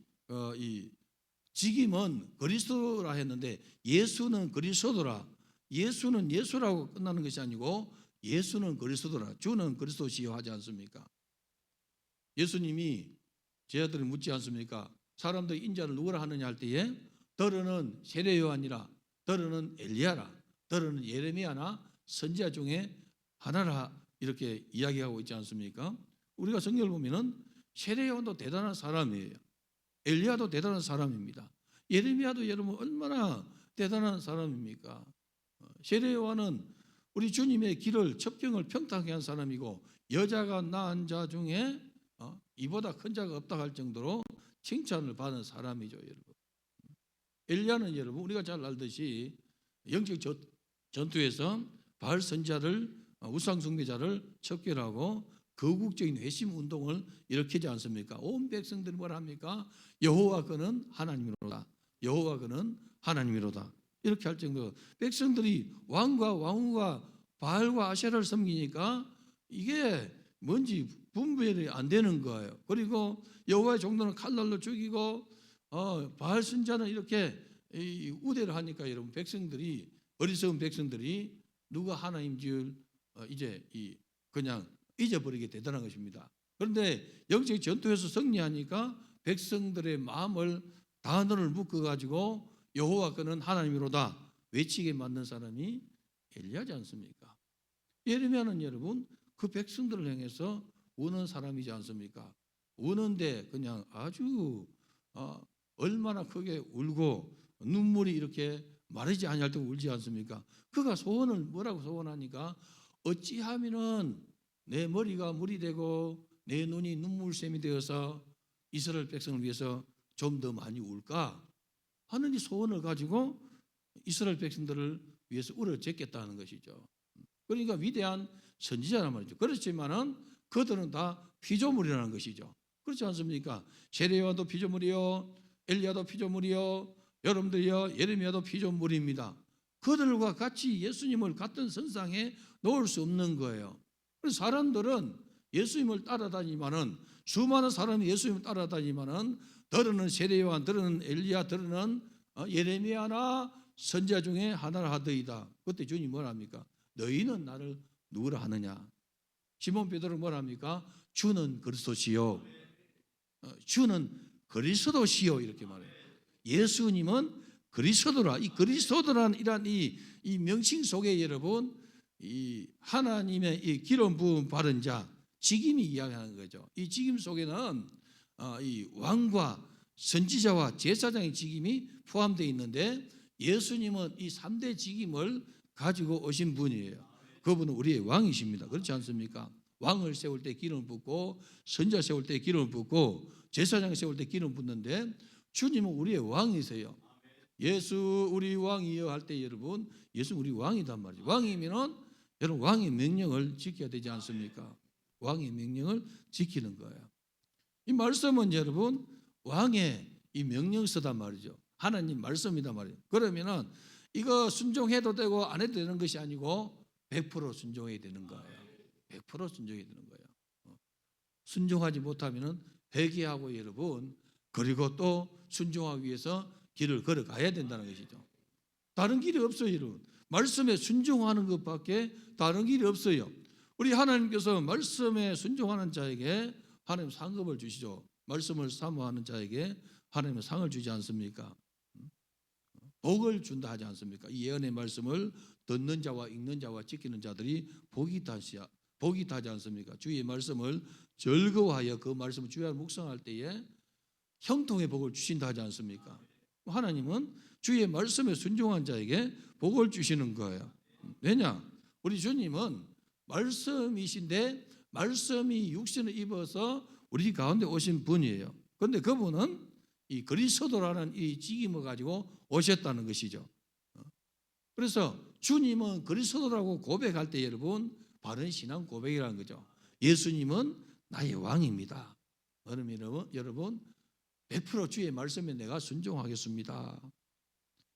A: 직임은 그리스도라 했는데 예수는 그리스도라. 예수는 예수라고 끝나는 것이 아니고 예수는 그리스도라. 주는 그리스도시요 하지 않습니까? 예수님이 제자들이 묻지 않습니까? 사람들이 인자를 누구라 하느냐 할 때에 더러는 세례 요한이라, 더러는 엘리야라, 더러는 예레미야나 선지자 중에 하나라 이렇게 이야기하고 있지 않습니까? 우리가 성경을 보면은 세례 요한도 대단한 사람이에요. 엘리야도 대단한 사람입니다. 예레미야도 여러분 얼마나 대단한 사람입니까? 세례 요한은 우리 주님의 길을 첩경을 평탄하게 한 사람이고 여자가 낳은 자 중에 이보다 큰 자가 없다 할 정도로 칭찬을 받은 사람이죠, 여러분. 엘리야는 여러분 우리가 잘 알듯이 영적 전투에서 바알 선지자를 우상 숭배자를 척결하고 거국적인 회심 운동을 일으키지 않습니까? 온 백성들이 뭘 합니까? 여호와 그는 하나님이로다. 여호와 그는 하나님이로다. 이렇게 할 정도로 백성들이 왕과 왕후가 바알과 아세라를 섬기니까 이게 뭔지 분별이 안 되는 거예요. 그리고 여호와의 종들은 칼날로 죽이고 바알 선지자는 이렇게 우대를 하니까 여러분 백성들이 어리석은 백성들이 누가 하나님 줄 이제 그냥 잊어버리게 되더라는 것입니다. 그런데 영적 전투에서 승리하니까 백성들의 마음을 단어를 묶어가지고 여호와 그는 하나님이로다 외치게 만든 사람이 엘리야지 않습니까? 예레미야는 여러분 그 백성들을 향해서 우는 사람이지 않습니까? 우는데 그냥 아주 얼마나 크게 울고 눈물이 이렇게 마르지 아니할 때 울지 않습니까? 그가 소원을 뭐라고 소원하니까 어찌하면은 내 머리가 물이 되고 내 눈이 눈물샘이 되어서 이스라엘 백성을 위해서 좀 더 많이 울까 하는 이 소원을 가지고 이스라엘 백성들을 위해서 울어제겠다는 것이죠. 그러니까 위대한 선지자란 말이죠. 그렇지만은 그들은 다 피조물이라는 것이죠. 그렇지 않습니까? 세례요한도 피조물이요, 엘리야도 피조물이요, 여러분들이요 예레미야도 피조물입니다. 그들과 같이 예수님을 같은 선상에 놓을 수 없는 거예요. 그래서 사람들은 예수님을 따라다니지만은 수많은 사람이 예수님을 따라다니지만은 더러는 세례요한, 더러는 엘리야, 더러는 예레미야나 선지자 중에 하나를 하더이다. 그때 주님이 뭘 합니까? 너희는 나를 누구라 하느냐? 시몬 베드로는 뭘 합니까? 주는 그리스도시요. 주는 그리스도시요 이렇게 말해요. 예수님은 그리스도라. 이 그리스도라는 이란 이 명칭 속에 여러분 이 하나님의 이 기름 부음 받은 자 직임이 이야기하는 거죠. 이 직임 속에는 이 왕과 선지자와 제사장의 직임이 포함되어 있는데 예수님은 이 3대 직임을 가지고 오신 분이에요. 그분은 우리의 왕이십니다. 그렇지 않습니까? 왕을 세울 때 기름을 붓고 선지자 세울 때 기름을 붓고 제사장 세울 때 기름 붓는데 주님은 우리의 왕이세요. 예수 우리 왕이여 할 때 여러분 예수 우리 왕이단 말이죠. 왕이면은 여러분 왕의 명령을 지켜야 되지 않습니까? 왕의 명령을 지키는 거예요. 이 말씀은 여러분 왕의 이 명령서단 말이죠. 하나님 말씀이단 말이에요. 그러면은 이거 순종해도 되고 안 해도 되는 것이 아니고 100% 순종해야 되는 거예요. 100% 순종해야 되는 거예요. 순종하지 못하면은 회개하고 여러분 그리고 또 순종하기 위해서 길을 걸어가야 된다는 것이죠. 다른 길이 없어요, 여러분. 말씀에 순종하는 것밖에 다른 길이 없어요. 우리 하나님께서 말씀에 순종하는 자에게 하나님 상급을 주시죠. 말씀을 사모하는 자에게 하나님은 상을 주지 않습니까? 복을 준다 하지 않습니까? 이 예언의 말씀을 듣는 자와 읽는 자와 지키는 자들이 복이 타지 않습니까? 주의 말씀을 즐거워하여 그 말씀을 주의 묵상할 때에 형통의 복을 주신다 하지 않습니까? 하나님은 주의 말씀에 순종한 자에게 복을 주시는 거예요. 왜냐? 우리 주님은 말씀이신데 말씀이 육신을 입어서 우리 가운데 오신 분이에요. 그런데 그분은 이 그리스도라는 이 직임을 가지고 오셨다는 것이죠. 그래서 주님은 그리스도라고 고백할 때 여러분 바른 신앙 고백이라는 거죠. 예수님은 나의 왕입니다. 그러면 여러분 100% 주의 말씀에 내가 순종하겠습니다.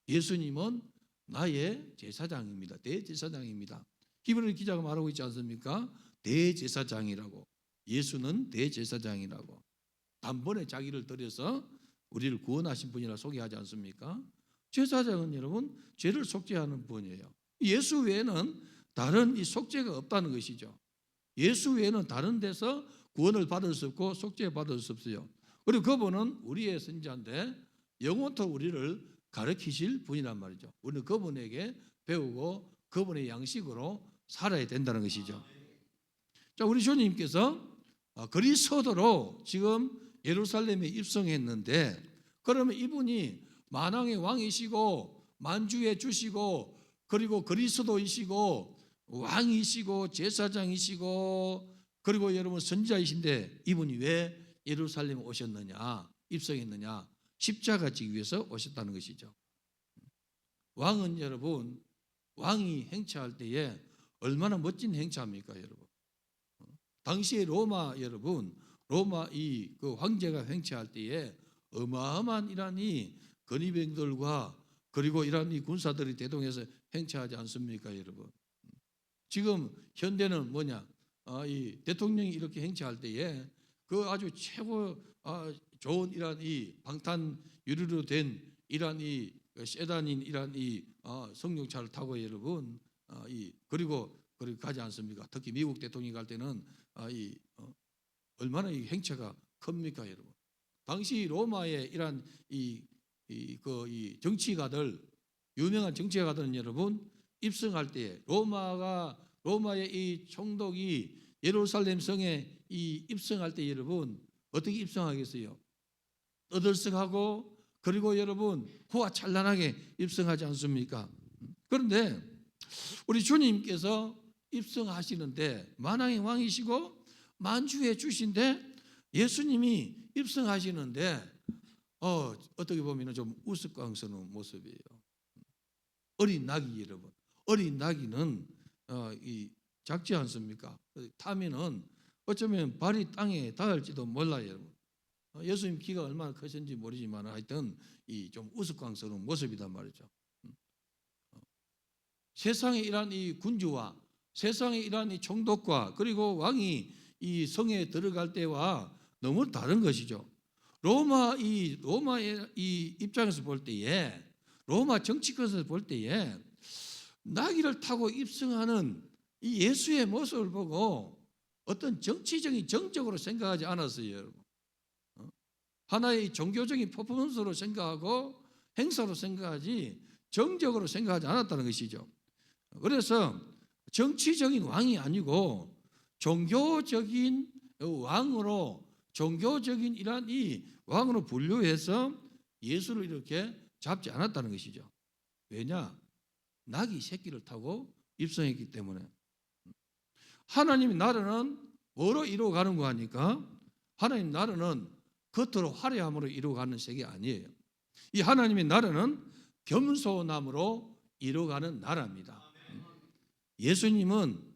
A: 예수님은 나의 제사장입니다. 대제사장입니다. 히브리 기자가 말하고 있지 않습니까? 대제사장이라고. 예수는 대제사장이라고. 단번에 자기를 들여서 우리를 구원하신 분이라 소개하지 않습니까? 제사장은 여러분 죄를 속죄하는 분이에요. 예수 외에는 다른 이 속죄가 없다는 것이죠. 예수 외에는 다른 데서 구원을 받을 수 없고 속죄 받을 수 없어요. 그리고 그분은 우리의 선지자인데 영원토록 우리를 가르치실 분이란 말이죠. 우리는 그분에게 배우고 그분의 양식으로 살아야 된다는 것이죠. 자, 우리 주님께서 그리스도로 지금 예루살렘에 입성했는데 그러면 이분이 만왕의 왕이시고 만주의 주시고 그리고 그리스도이시고 왕이시고 제사장이시고 그리고 여러분 선지자이신데 이분이 왜 예루살렘에 오셨느냐, 입성했느냐, 십자가 지기 위해서 오셨다는 것이죠. 왕은 여러분, 왕이 행차할 때에 얼마나 멋진 행차입니까, 여러분? 당시에 로마 여러분, 로마 그 황제가 행차할 때에 어마어마한 이란 이 근위병들과 그리고 이란 이 군사들이 대동해서 행차하지 않습니까, 여러분? 지금 현대는 뭐냐? 이 대통령이 이렇게 행차할 때에 그 아주 최고 좋은 이란 이 방탄 유리로 된 이란 이 세단인 이란 이 승용차를 타고 여러분 그리고 가지 않습니까? 특히 미국 대통령이 갈 때는 얼마나 이 행차가 큽니까, 여러분? 당시 로마의 이란 이 정치가들, 유명한 정치가들은 여러분 입성할 때 로마의 이 총독이 예루살렘 성에 입성할 때 여러분 어떻게 입성하겠어요? 떠들썩하고 그리고 여러분 호화찬란하게 입성하지 않습니까? 그런데 우리 주님께서 입성하시는데 만왕의 왕이시고 만주의 주신데 예수님이 입성하시는데 어떻게 보면 좀 우스꽝스러운 모습이에요. 어린 낙이 여러분, 어린 낙이는 작지 않습니까? 타면은 어쩌면 발이 땅에 닿을지도 몰라요, 여러분. 예수님 키가 얼마나 크신지 모르지만 하여튼 좀 우스꽝스러운 모습이단 말이죠. 세상에 이란 이 군주와 세상에 이란 이 총독과 그리고 왕이 이 성에 들어갈 때와 너무 다른 것이죠. 로마의 이 입장에서 볼 때에 로마 정치권에서 볼 때에 나귀를 타고 입성하는 이 예수의 모습을 보고 어떤 정치적인 정적으로 생각하지 않았어요, 여러분. 하나의 종교적인 퍼포먼스로 생각하고 행사로 생각하지 정적으로 생각하지 않았다는 것이죠. 그래서 정치적인 왕이 아니고 종교적인 왕으로 종교적인 이란 이 왕으로 분류해서 예수를 이렇게 잡지 않았다는 것이죠. 왜냐? 낙이 새끼를 타고 입성했기 때문에. 하나님의 나라는 뭐로 이루어가는 거 하니까 하나님 나라는 겉으로 화려함으로 이루어가는 세계 아니에요. 이 하나님의 나라는 겸손함으로 이루어가는 나라입니다. 예수님은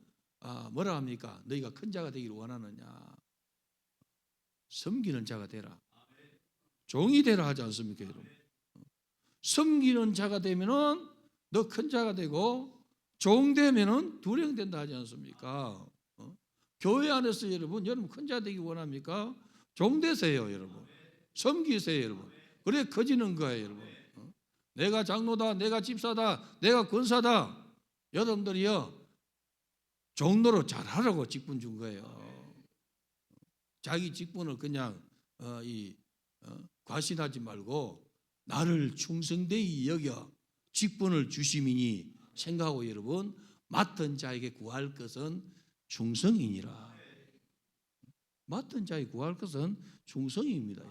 A: 뭐라 합니까? 너희가 큰 자가 되기를 원하느냐? 섬기는 자가 되라. 종이 되라 하지 않습니까, 여러분? 섬기는 자가 되면은 너 큰 자가 되고 종 되면은 두령된다 하지 않습니까? 교회 안에서 여러분 큰 자 되기 원합니까? 종 되세요, 여러분. 섬기세요, 여러분. 그래 커지는 거예요, 여러분. 내가 장로다, 내가 집사다, 내가 권사다. 여러분들이요 종로로 잘하라고 직분 준 거예요. 자기 직분을 그냥 과신하지 말고 나를 충성되이 여겨 직분을 주심이니 생각하고 여러분 맡은 자에게 구할 것은 충성이니라. 맡은 자에게 구할 것은 충성입니다.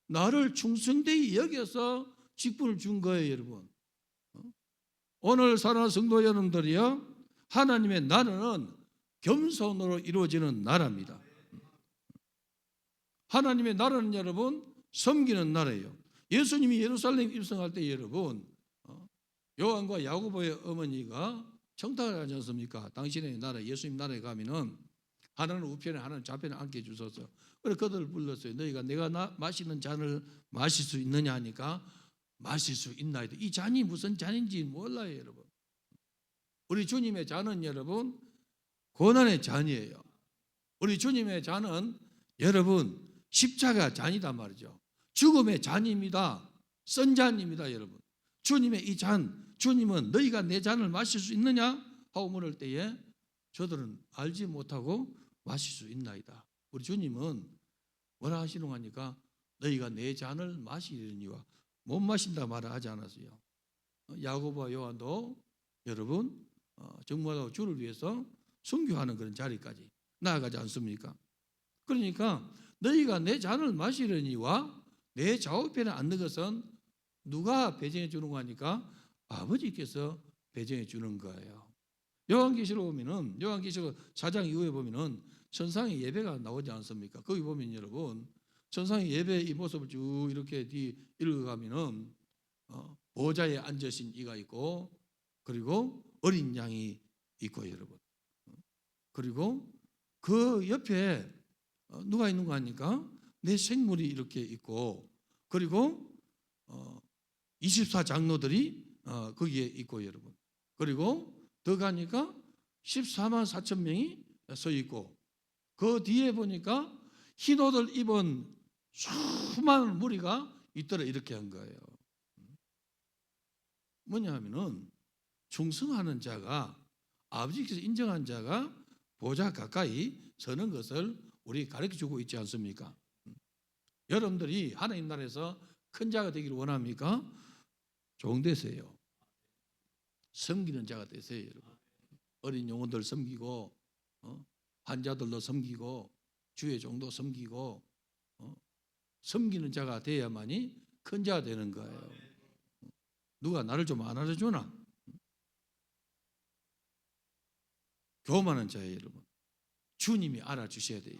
A: 나를 충성되이 여겨서 직분을 준 거예요, 여러분. 오늘 사랑하는 성도 여러분들이요 하나님의 나라는 겸손으로 이루어지는 나라입니다. 하나님의 나라는 여러분 섬기는 나라예요. 예수님이 예루살렘 입성할 때 여러분 요한과 야고보의 어머니가 청탁을 하지 않습니까? 당신의 나라 예수님 나라에 가면은 하나는 우편에 하나는 좌편에 앉게 주소서. 그래서 그들을 불렀어요. 너희가 내가 마시는 잔을 마실 수 있느냐 하니까 마실 수 있나이다. 이 잔이 무슨 잔인지 몰라요, 여러분. 우리 주님의 잔은 여러분 고난의 잔이에요. 우리 주님의 잔은 여러분 십자가 잔이단 말이죠. 죽음의 잔입니다. 쓴 잔입니다, 여러분. 주님의 이 잔, 주님은 너희가 내 잔을 마실 수 있느냐 하고 물을 때에 저들은 알지 못하고 마실 수 있나이다. 우리 주님은 뭐라 하시는 거니까 너희가 내 잔을 마시려니와 못 마신다 말을 하지 않았어요. 야고보와 요한도 여러분 정말로 주를 위해서 순교하는 그런 자리까지 나아가지 않습니까? 그러니까 너희가 내 잔을 마시려니와 내 좌우편에 앉는 것은 누가 배정해 주는 거 하니까 아버지께서 배정해 주는 거예요. 요한계시록 보면은 요한계시록 4장 이후에 보면은 천상의 예배가 나오지 않습니까? 거기 보면 여러분 천상의 예배 이 모습을 쭉 이렇게 읽어가면은 보좌에 앉으신 이가 있고 그리고 어린 양이 있고 여러분 그리고 그 옆에 누가 있는 거 아닙니까? 내 생물이 이렇게 있고 그리고 24장로들이 거기에 있고 여러분 그리고 더 가니까 14만 4천 명이 서 있고 그 뒤에 보니까 흰 옷을 입은 수많은 무리가 있더라 이렇게 한 거예요. 뭐냐 하면은 충성하는 자가 아버지께서 인정한 자가 보좌 가까이 서는 것을 우리 가르쳐 주고 있지 않습니까? 여러분들이 하나님 나라에서 큰 자가 되기를 원합니까? 좋은 데서요. 섬기는 자가 되세요, 여러분. 어린 영혼들 섬기고 환자들도 섬기고 주의 종도 섬기고 섬기는 자가 되어야만이 큰 자가 되는 거예요. 누가 나를 좀 안 알아주나? 교만한 자예요, 여러분. 주님이 알아주셔야 돼요.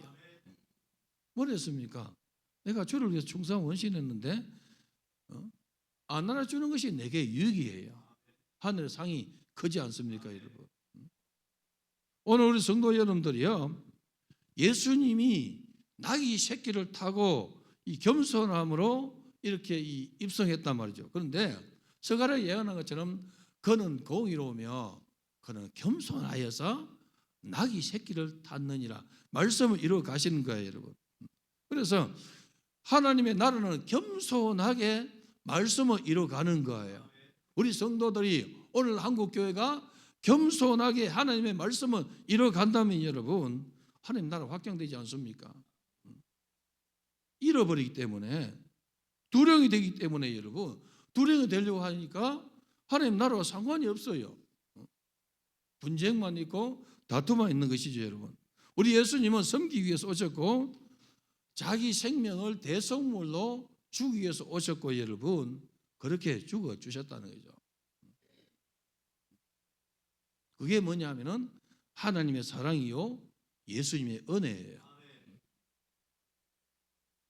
A: 뭐랬습니까? 내가 주를 위해서 충성 원신했는데 안 알아주는 것이 내게 유익이에요. 하늘의 상이 크지 않습니까, 여러분? 오늘 우리 성도 여러분들이요, 예수님이 나귀 새끼를 타고 이 겸손함으로 이렇게 입성했단 말이죠. 그런데 서가랴 예언한 것처럼 그는 공의로우며 그는 겸손하여서 나귀 새끼를 탔느니라 말씀을 이루어 가시는 거예요, 여러분. 그래서 하나님의 나라는 겸손하게 말씀을 이루어 가는 거예요. 우리 성도들이 오늘 한국 교회가 겸손하게 하나님의 말씀을 이루어 간다면 여러분 하나님 나라 확장되지 않습니까? 잃어버리기 때문에 두령이 되기 때문에 여러분 두령이 되려고 하니까 하나님 나라와 상관이 없어요. 분쟁만 있고 다툼만 있는 것이죠, 여러분. 우리 예수님은 섬기기 위해서 오셨고 자기 생명을 대성물로 주기 위해서 오셨고 여러분 그렇게 죽어 주셨다는 거죠. 그게 뭐냐면은 하나님의 사랑이요 예수님의 은혜예요.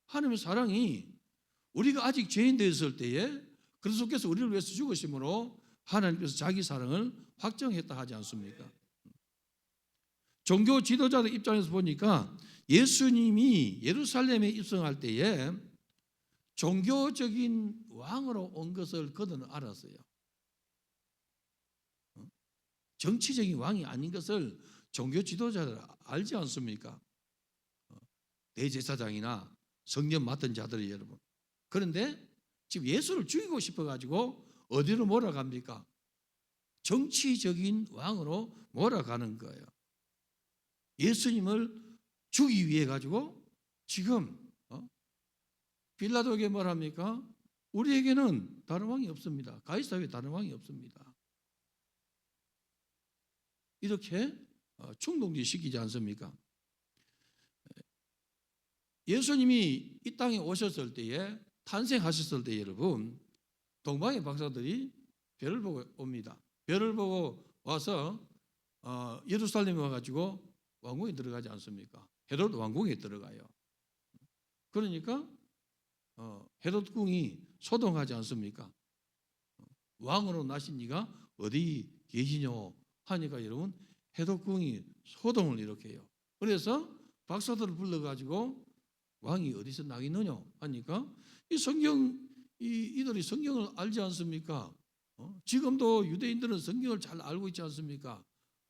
A: 하나님의 사랑이 우리가 아직 죄인 되었을 때에 그리스도께서 우리를 위해서 죽으심으로 하나님께서 자기 사랑을 확정했다 하지 않습니까? 종교 지도자들 입장에서 보니까 예수님이 예루살렘에 입성할 때에 종교적인 왕으로 온 것을 그들은 알았어요. 정치적인 왕이 아닌 것을 종교 지도자들 알지 않습니까? 대제사장이나 성전 맡은 자들이 여러분. 그런데 지금 예수를 죽이고 싶어가지고 어디로 몰아갑니까? 정치적인 왕으로 몰아가는 거예요. 예수님을 죽이기 위해 가지고 지금 빌라도에게 뭘 합니까? 우리에게는 다른 왕이 없습니다. 가이사르에 다른 왕이 없습니다. 이렇게 충동지시키지 않습니까? 예수님이 이 땅에 오셨을 때에 탄생하셨을 때 여러분 동방의 박사들이 별을 보고 옵니다. 별을 보고 와서 예루살렘에 와가지고 왕궁에 들어가지 않습니까? 헤롯 왕궁에 들어가요. 그러니까 헤롯 궁이 소동하지 않습니까? 왕으로 나신 이가 어디 계시뇨 하니까 여러분 헤롯 궁이 소동을 일으켜요. 그래서 박사들을 불러가지고 왕이 어디서 나겠느냐 하니까 이 성경 이들이 성경을 알지 않습니까? 지금도 유대인들은 성경을 잘 알고 있지 않습니까?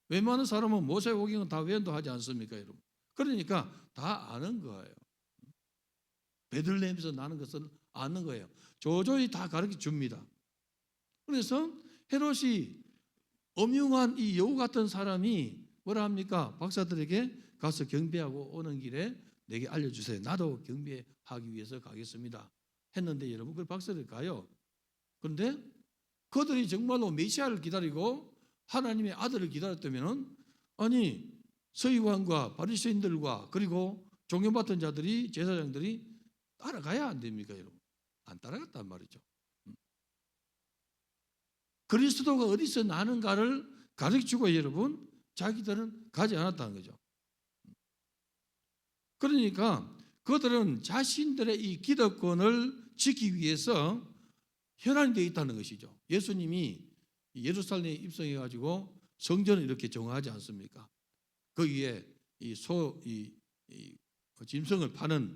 A: 웬만한 사람은 모세오경은 다 외운도 않습니까, 여러분? 그러니까 다 아는 거예요. 베들레헴에서 나는 것을 아는 거예요. 조조히 다 가르쳐 줍니다. 그래서 헤롯이 엄흉한 이 여우 같은 사람이 뭐라 합니까? 박사들에게 가서 경배하고 오는 길에 내게 알려주세요. 나도 경배하기 위해서 가겠습니다. 했는데 여러분 그 박사들 가요. 그런데 그들이 정말로 메시아를 기다리고 하나님의 아들을 기다렸다면 아니 서기관과 바리새인들과 그리고 종교 맡은 자들이 제사장들이 따라가야 안 됩니까, 여러분? 안 따라갔단 말이죠. 그리스도가 어디서 나는가를 가르쳐주고 여러분 자기들은 가지 않았다는 거죠. 그러니까 그들은 자신들의 이 기득권을 지키기 위해서 혈안이 되어 있다는 것이죠. 예수님이 예루살렘에 입성해 가지고 성전을 이렇게 정하지 않습니까? 그 위에 짐승을 파는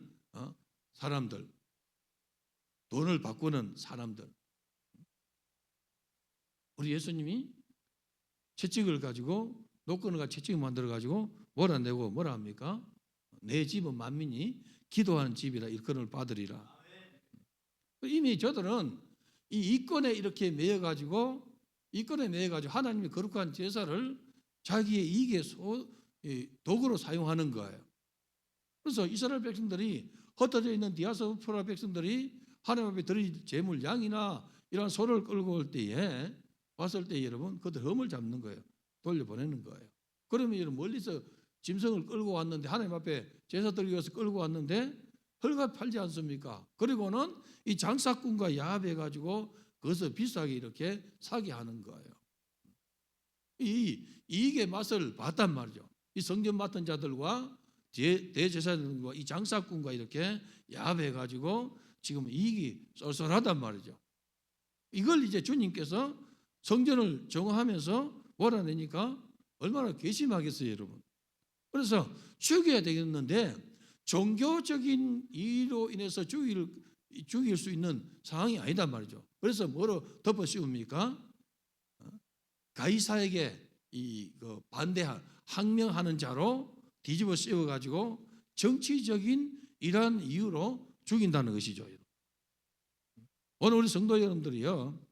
A: 사람들, 돈을 바꾸는 사람들. 우리 예수님이 채찍을 가지고 노끈을 채찍을 만들어 가지고 몰아내고 뭐라 합니까? 내 집은 만민이 기도하는 집이라 일컬음을 받으리라. 이미 저들은 이 이권에 이렇게 매여 가지고 하나님의 거룩한 제사를 자기의 이익의 도구로 사용하는 거예요. 그래서 이스라엘 백성들이 흩어져 있는 디아스포라 백성들이 하나님 앞에 드릴 제물 양이나 이런 소를 끌고 올 때에 왔을 때 여러분 그들 흠을 잡는 거예요. 돌려보내는 거예요. 그러면 여러분 멀리서 짐승을 끌고 왔는데 하나님 앞에 제사 드리기 위해서 끌고 왔는데 헐값 팔지 않습니까? 그리고는 이 장사꾼과 야합해 가지고 그것을 비싸게 이렇게 사게 하는 거예요. 이 이익의 맛을 봤단 말이죠. 이 성전 맡은 자들과 대제사장들과 이 장사꾼과 이렇게 야합해 가지고 지금 이익이 쏠쏠하단 말이죠. 이걸 이제 주님께서 성전을 정화하면서 몰아내니까 얼마나 괘씸하겠어요, 여러분. 그래서 죽여야 되겠는데 종교적인 이유로 인해서 죽일 수 있는 상황이 아니단 말이죠. 그래서 뭐로 덮어 씌웁니까? 가이사에게 반대한 항명하는 자로 뒤집어 씌워 가지고 정치적인 이러한 이유로 죽인다는 것이죠. 오늘 우리 성도 여러분들이요,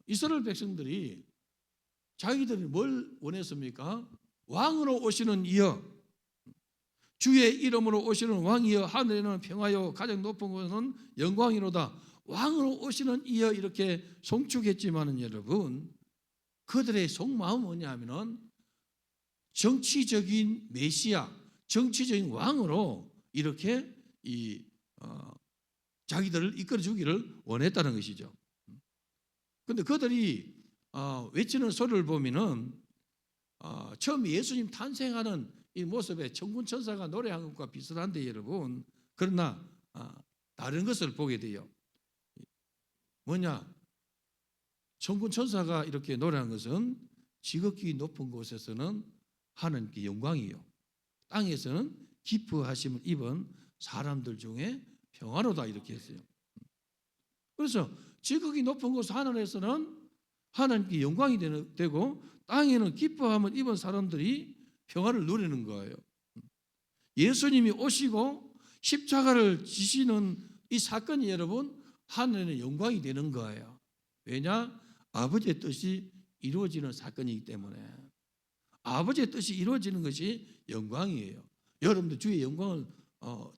A: 이스라엘 백성들이 자기들이 뭘 원했습니까? 왕으로 오시는 이여, 주의 이름으로 오시는 왕이여, 하늘에는 평화요 가장 높은 곳은 영광이로다. 왕으로 오시는 이여 이렇게 송축했지만은 여러분 그들의 속마음은 뭐냐면은 정치적인 메시아, 정치적인 왕으로 이렇게 자기들을 이끌어 주기를 원했다는 것이죠. 그런데 그들이 외치는 소리를 보면은 처음 예수님 탄생하는 이 모습에 천군 천사가 노래한 것과 비슷한데 여러분, 그러나 다른 것을 보게 돼요. 뭐냐? 천군 천사가 이렇게 노래한 것은 지극히 높은 곳에서는 하나님께 영광이요, 땅에서는 기뻐하심을 입은 사람들 중에 평화로다 이렇게 했어요. 그래서 지극히 높은 곳 하늘에서는 하나님께 영광이 되고 땅에는 기뻐함을 입은 사람들이 평화를 누리는 거예요. 예수님이 오시고 십자가를 지시는 이 사건이 여러분 하늘에는 영광이 되는 거예요. 왜냐? 아버지의 뜻이 이루어지는 사건이기 때문에. 아버지의 뜻이 이루어지는 것이 영광이에요. 여러분들 주의 영광을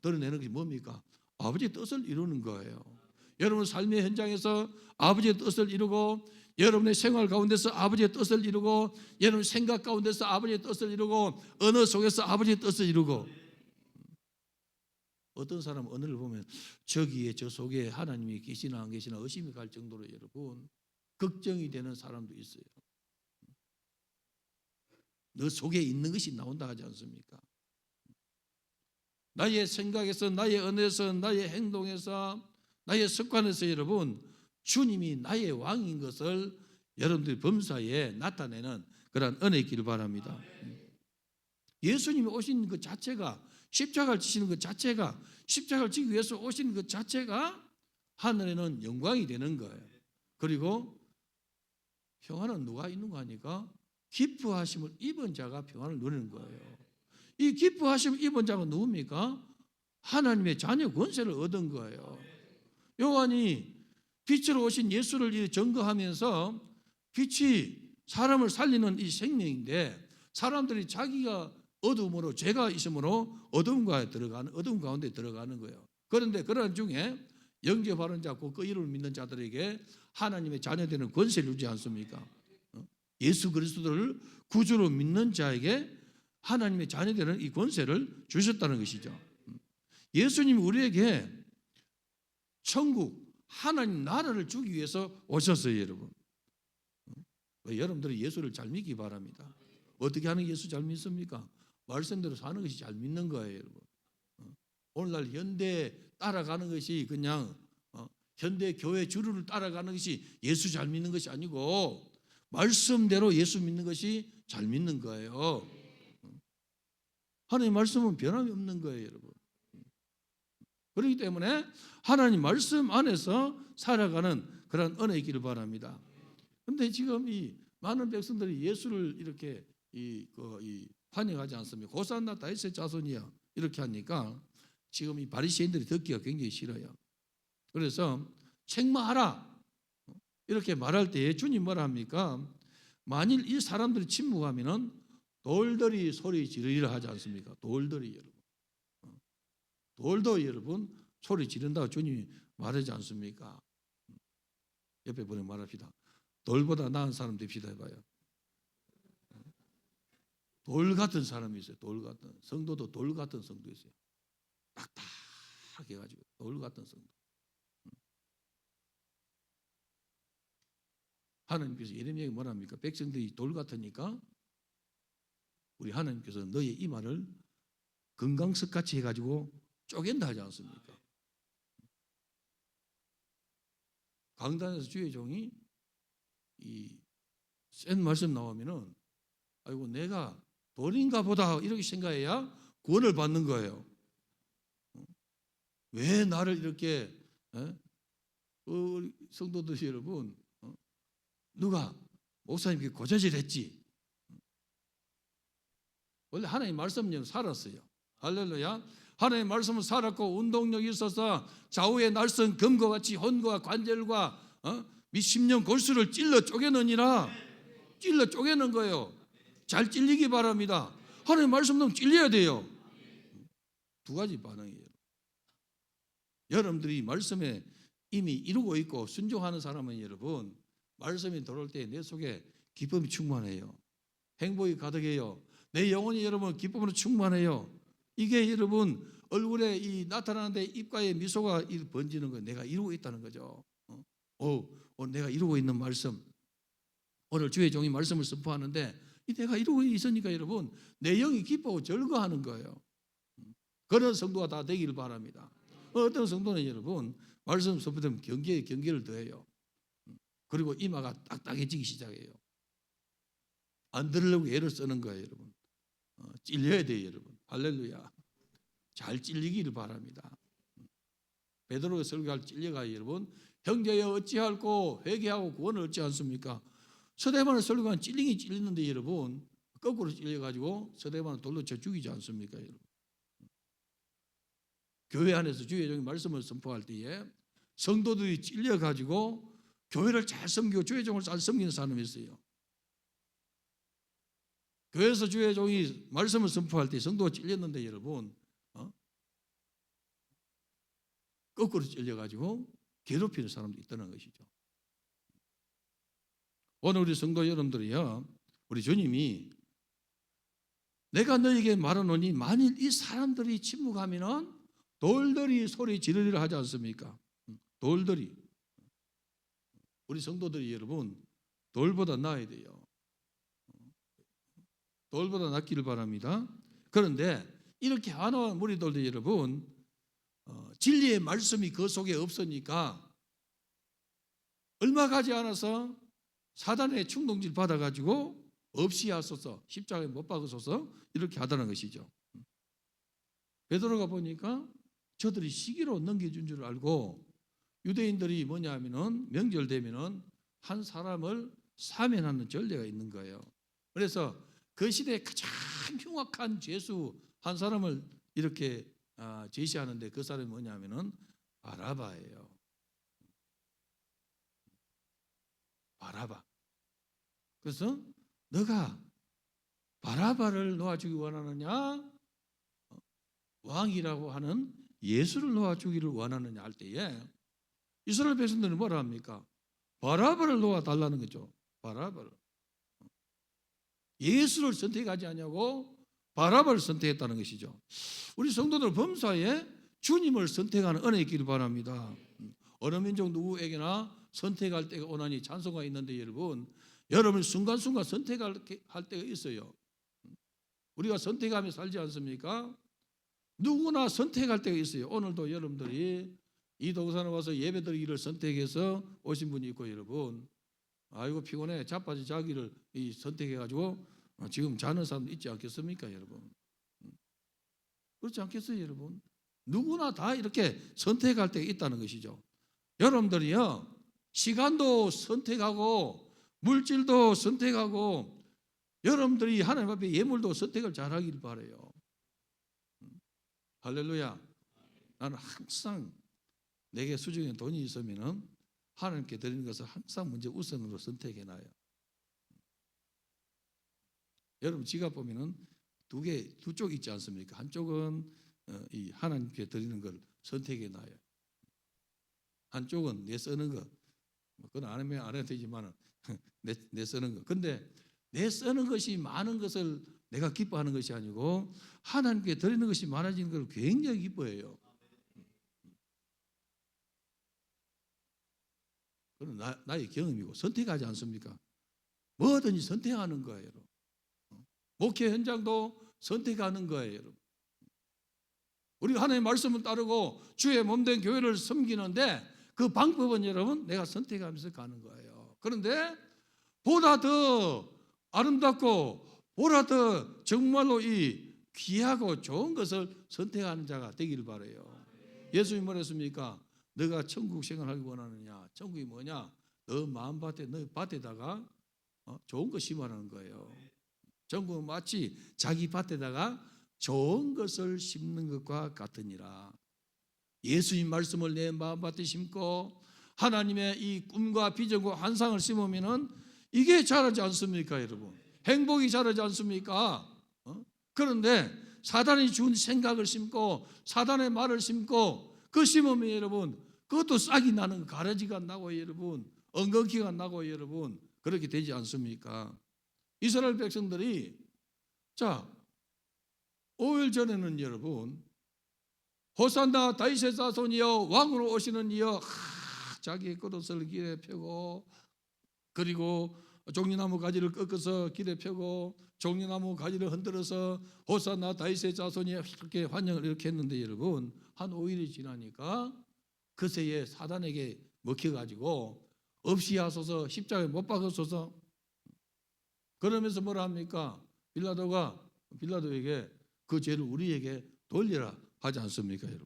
A: 드러내는 것이 뭡니까? 아버지의 뜻을 이루는 거예요. 여러분 삶의 현장에서 아버지의 뜻을 이루고, 여러분의 생활 가운데서 아버지의 뜻을 이루고, 여러분 생각 가운데서 아버지의 뜻을 이루고, 언어 속에서 아버지의 뜻을 이루고. 어떤 사람은 언어를 보면 저기에 저 속에 하나님이 계시나 안 계시나 의심이 갈 정도로 여러분 걱정이 되는 사람도 있어요. 너 속에 있는 것이 나온다 하지 않습니까? 나의 생각에서, 나의 언어에서, 나의 행동에서, 나의 습관에서 여러분 주님이 나의 왕인 것을 여러분들이 범사에 나타내는 그런 은혜 있기를 바랍니다. 예수님이 오신 그 자체가, 십자가를 지시는 그 자체가, 십자가를 지기 위해서 오신 그 자체가 하늘에는 영광이 되는 거예요. 그리고 평화는 누가 있는 거 하니까 기뻐하심을 입은 자가 평화를 누리는 거예요. 이 기뻐하심을 입은 자가 누굽니까? 하나님의 자녀 권세를 얻은 거예요. 요한이 빛으로 오신 예수를 증거하면서 빛이 사람을 살리는 이 생명인데, 사람들이 자기가 어둠으로, 죄가 있으므로 어둠 가운데 들어가는 거예요. 그런데 그런 중에 영접 바른 자, 그 이름을 믿는 자들에게 하나님의 자녀되는 권세를 주지 않습니까? 예수 그리스도를 구주로 믿는 자에게 하나님의 자녀되는 이 권세를 주셨다는 것이죠. 예수님이 우리에게 천국, 하나님 나라를 주기 위해서 오셨어요, 여러분. 여러분들이 예수를 잘 믿기 바랍니다. 어떻게 하는 게 예수 잘 믿습니까? 말씀대로 사는 것이 잘 믿는 거예요, 여러분. 오늘날 현대 따라가는 것이 그냥 현대 교회 주류를 따라가는 것이 예수 잘 믿는 것이 아니고 말씀대로 예수 믿는 것이 잘 믿는 거예요. 하나님 말씀은 변함이 없는 거예요, 여러분. 그렇기 때문에 하나님 말씀 안에서 살아가는 그런 은혜가 있기를 바랍니다. 그런데 지금 이 많은 백성들이 예수를 이렇게 환영하지 않습니까? 호산나 다윗의 자손이야 이렇게 하니까 지금 이 바리새인들이 듣기가 굉장히 싫어요. 그래서 책망하라 이렇게 말할 때에 주님 뭐라 합니까? 만일 이 사람들이 침묵하면은 돌들이 소리 지르리라 하지 않습니까? 돌들이 여러분, 돌도 여러분 소리 지른다고 주님이 말하지 않습니까? 옆에 분에 말합시다. 돌보다 나은 사람 됩시다 해봐요. 돌 같은 사람이 있어요. 돌 같은 성도도 돌 같은 성도 있어요. 딱딱하게 해가지고 돌 같은 성도. 하나님께서 예레미야에게 뭐랍니까? 백성들이 돌 같으니까 우리 하나님께서 너의 이마를 금강석같이 해가지고 쪼갠다 하지 않습니까? 강단에서 주의 종이 이 센 말씀 나오면은 아이고 내가 돌인가 보다 이렇게 생각해야 구원을 받는 거예요. 왜 나를 이렇게 우리 성도들 여러분 누가 목사님께 고자질했지? 원래 하나님 말씀은 살았어요. 할렐루야. 하나님 말씀은 살았고 운동력이 있어서 좌우의 날선 금과 같이 혼과 관절과 및 심령 골수를 찔러 쪼개느니라. 찔러 쪼개는 거예요. 잘 찔리기 바랍니다. 하나님 말씀은 찔려야 돼요. 두 가지 반응이에요. 여러분들이 말씀에 이미 이루고 있고 순종하는 사람은 여러분 말씀이 들어올 때 내 속에 기쁨이 충만해요. 행복이 가득해요. 내 영혼이 여러분 기쁨으로 충만해요. 이게 여러분 얼굴에 이 나타나는데 입가에 미소가 번지는 거예요. 내가 이루고 있다는 거죠. 내가 이루고 있는 말씀. 오늘 주의 종이 말씀을 선포하는데 내가 이루고 있으니까 여러분 내 영이 기뻐하고 즐거워하는 거예요. 그런 성도가 다 되기를 바랍니다. 어떤 성도는 여러분 말씀 선포되면 경계를 더해요. 그리고 이마가 딱딱해지기 시작해요. 안 들으려고 애를 쓰는 거예요, 여러분. 찔려야 돼요, 여러분. 할렐루야. 잘 찔리기를 바랍니다. 베드로가 설교할 찔려가 여러분 형제여 어찌할꼬 회개하고 구원을 얻지 않습니까? 서대반을 설교한 찔리긴 찔리는데 여러분 거꾸로 찔려가지고 서대반을 돌로 쳐 죽이지 않습니까, 여러분? 교회 안에서 주의 종이 말씀을 선포할 때에 성도들이 찔려가지고 교회를 잘 섬기고 주의 종을 잘 섬기는 사람이 있어요. 교회에서 주의 종이 말씀을 선포할 때 성도가 찔렸는데 여러분 거꾸로 찔려가지고 괴롭히는 사람도 있다는 것이죠. 오늘 우리 성도 여러분들이요, 우리 주님이 내가 너에게 말하노니 만일 이 사람들이 침묵하면은 돌들이 소리 지르리라 하지 않습니까? 돌들이. 우리 성도들이 여러분 돌보다 나아야 돼요. 돌보다 낫기를 바랍니다. 그런데 이렇게 하나와 무리들도 여러분 진리의 말씀이 그 속에 없으니까 얼마 가지 않아서 사단의 충동질 받아가지고 없이 하소서 십자가에 못 박으소서 이렇게 하다는 것이죠. 베드로가 보니까 저들이 시기로 넘겨준 줄 알고 유대인들이 뭐냐 하면은 명절 되면은 한 사람을 사면하는 전례가 있는 거예요. 그래서 그 시대에 가장 흉악한 죄수 한 사람을 이렇게 제시하는데 그 사람이 뭐냐 하면은 바라바예요. 바라바. 그래서 너가 바라바를 놓아주기 원하느냐 왕이라고 하는 예수를 놓아주기를 원하느냐 할 때에 이스라엘 백성들은 뭐라 합니까? 바라바를 놓아달라는 거죠. 바라바를. 예수를 선택하지 않냐고 바라바를 선택했다는 것이죠. 우리 성도들 범사에 주님을 선택하는 은혜 있기를 바랍니다. 어느 민족 누구에게나 선택할 때가 오나니 찬송가 있는데 여러분 여러분 순간순간 선택할 때가 있어요. 우리가 선택하며 살지 않습니까? 누구나 선택할 때가 있어요. 오늘도 여러분들이 이 동산에 와서 예배드리기를 선택해서 오신 분이 있고, 여러분 아이고 피곤해 자빠져 자기를 선택해가지고 지금 자는 사람 있지 않겠습니까, 여러분? 그렇지 않겠어요, 여러분? 누구나 다 이렇게 선택할 때가 있다는 것이죠. 여러분들이요, 시간도 선택하고 물질도 선택하고 여러분들이 하나님 앞에 예물도 선택을 잘하길 바라요. 할렐루야. 나는 항상 내게 수중에 돈이 있으면 하나님께 드리는 것을 항상 먼저 우선으로 선택해놔요. 여러분 지갑 보면은 두 쪽 있지 않습니까? 한쪽은 이 하나님께 드리는 걸 선택해놔요. 한쪽은 내 쓰는 거. 그건 안 하면 안 해도 되지만 내 쓰는 거. 근데 내 쓰는 것이 많은 것을 내가 기뻐하는 것이 아니고 하나님께 드리는 것이 많아지는 걸 굉장히 기뻐해요. 그건 나의 경험이고 선택하지 않습니까? 뭐든지 선택하는 거예요, 여러분. 목회 현장도 선택하는 거예요, 여러분. 우리가 하나님의 말씀을 따르고 주의 몸된 교회를 섬기는데 그 방법은 여러분 내가 선택하면서 가는 거예요. 그런데 보다 더 아름답고 보다 더 정말로 이 귀하고 좋은 것을 선택하는 자가 되기를 바라요. 예수님이 뭐랬습니까? 너가 천국 생활하기 원하느냐? 천국이 뭐냐? 너 마음밭에 너 밭에다가 좋은 거 심으라는 거예요. 천국은 마치 자기 밭에다가 좋은 것을 심는 것과 같으니라. 예수님 말씀을 내 마음밭에 심고 하나님의 이 꿈과 비전과 환상을 심으면은 이게 자라지 않습니까, 여러분? 행복이 자라지 않습니까? 그런데 사단이 준 생각을 심고 사단의 말을 심고 그 심으면 여러분 그것도 싹이 나는 거, 가라지가 나고 여러분 엉겅퀴가 나고 여러분 그렇게 되지 않습니까? 이스라엘 백성들이 자 5일 전에는 여러분 호산나 다윗의 자손이여 왕으로 오시는 이여 자기의 겉옷을 길에 펴고 그리고 종려나무 가지를 꺾어서 길에 펴고 종려나무 가지를 흔들어서 호산나 다윗의 자손이 이렇게 환영을 이렇게 했는데 여러분 한 5일이 지나니까 그새에 사단에게 먹혀가지고 없이 하소서 십자가에 못 박으소서 그러면서 뭐라 합니까? 빌라도에게 그 죄를 우리에게 돌려라 하지 않습니까, 여러분?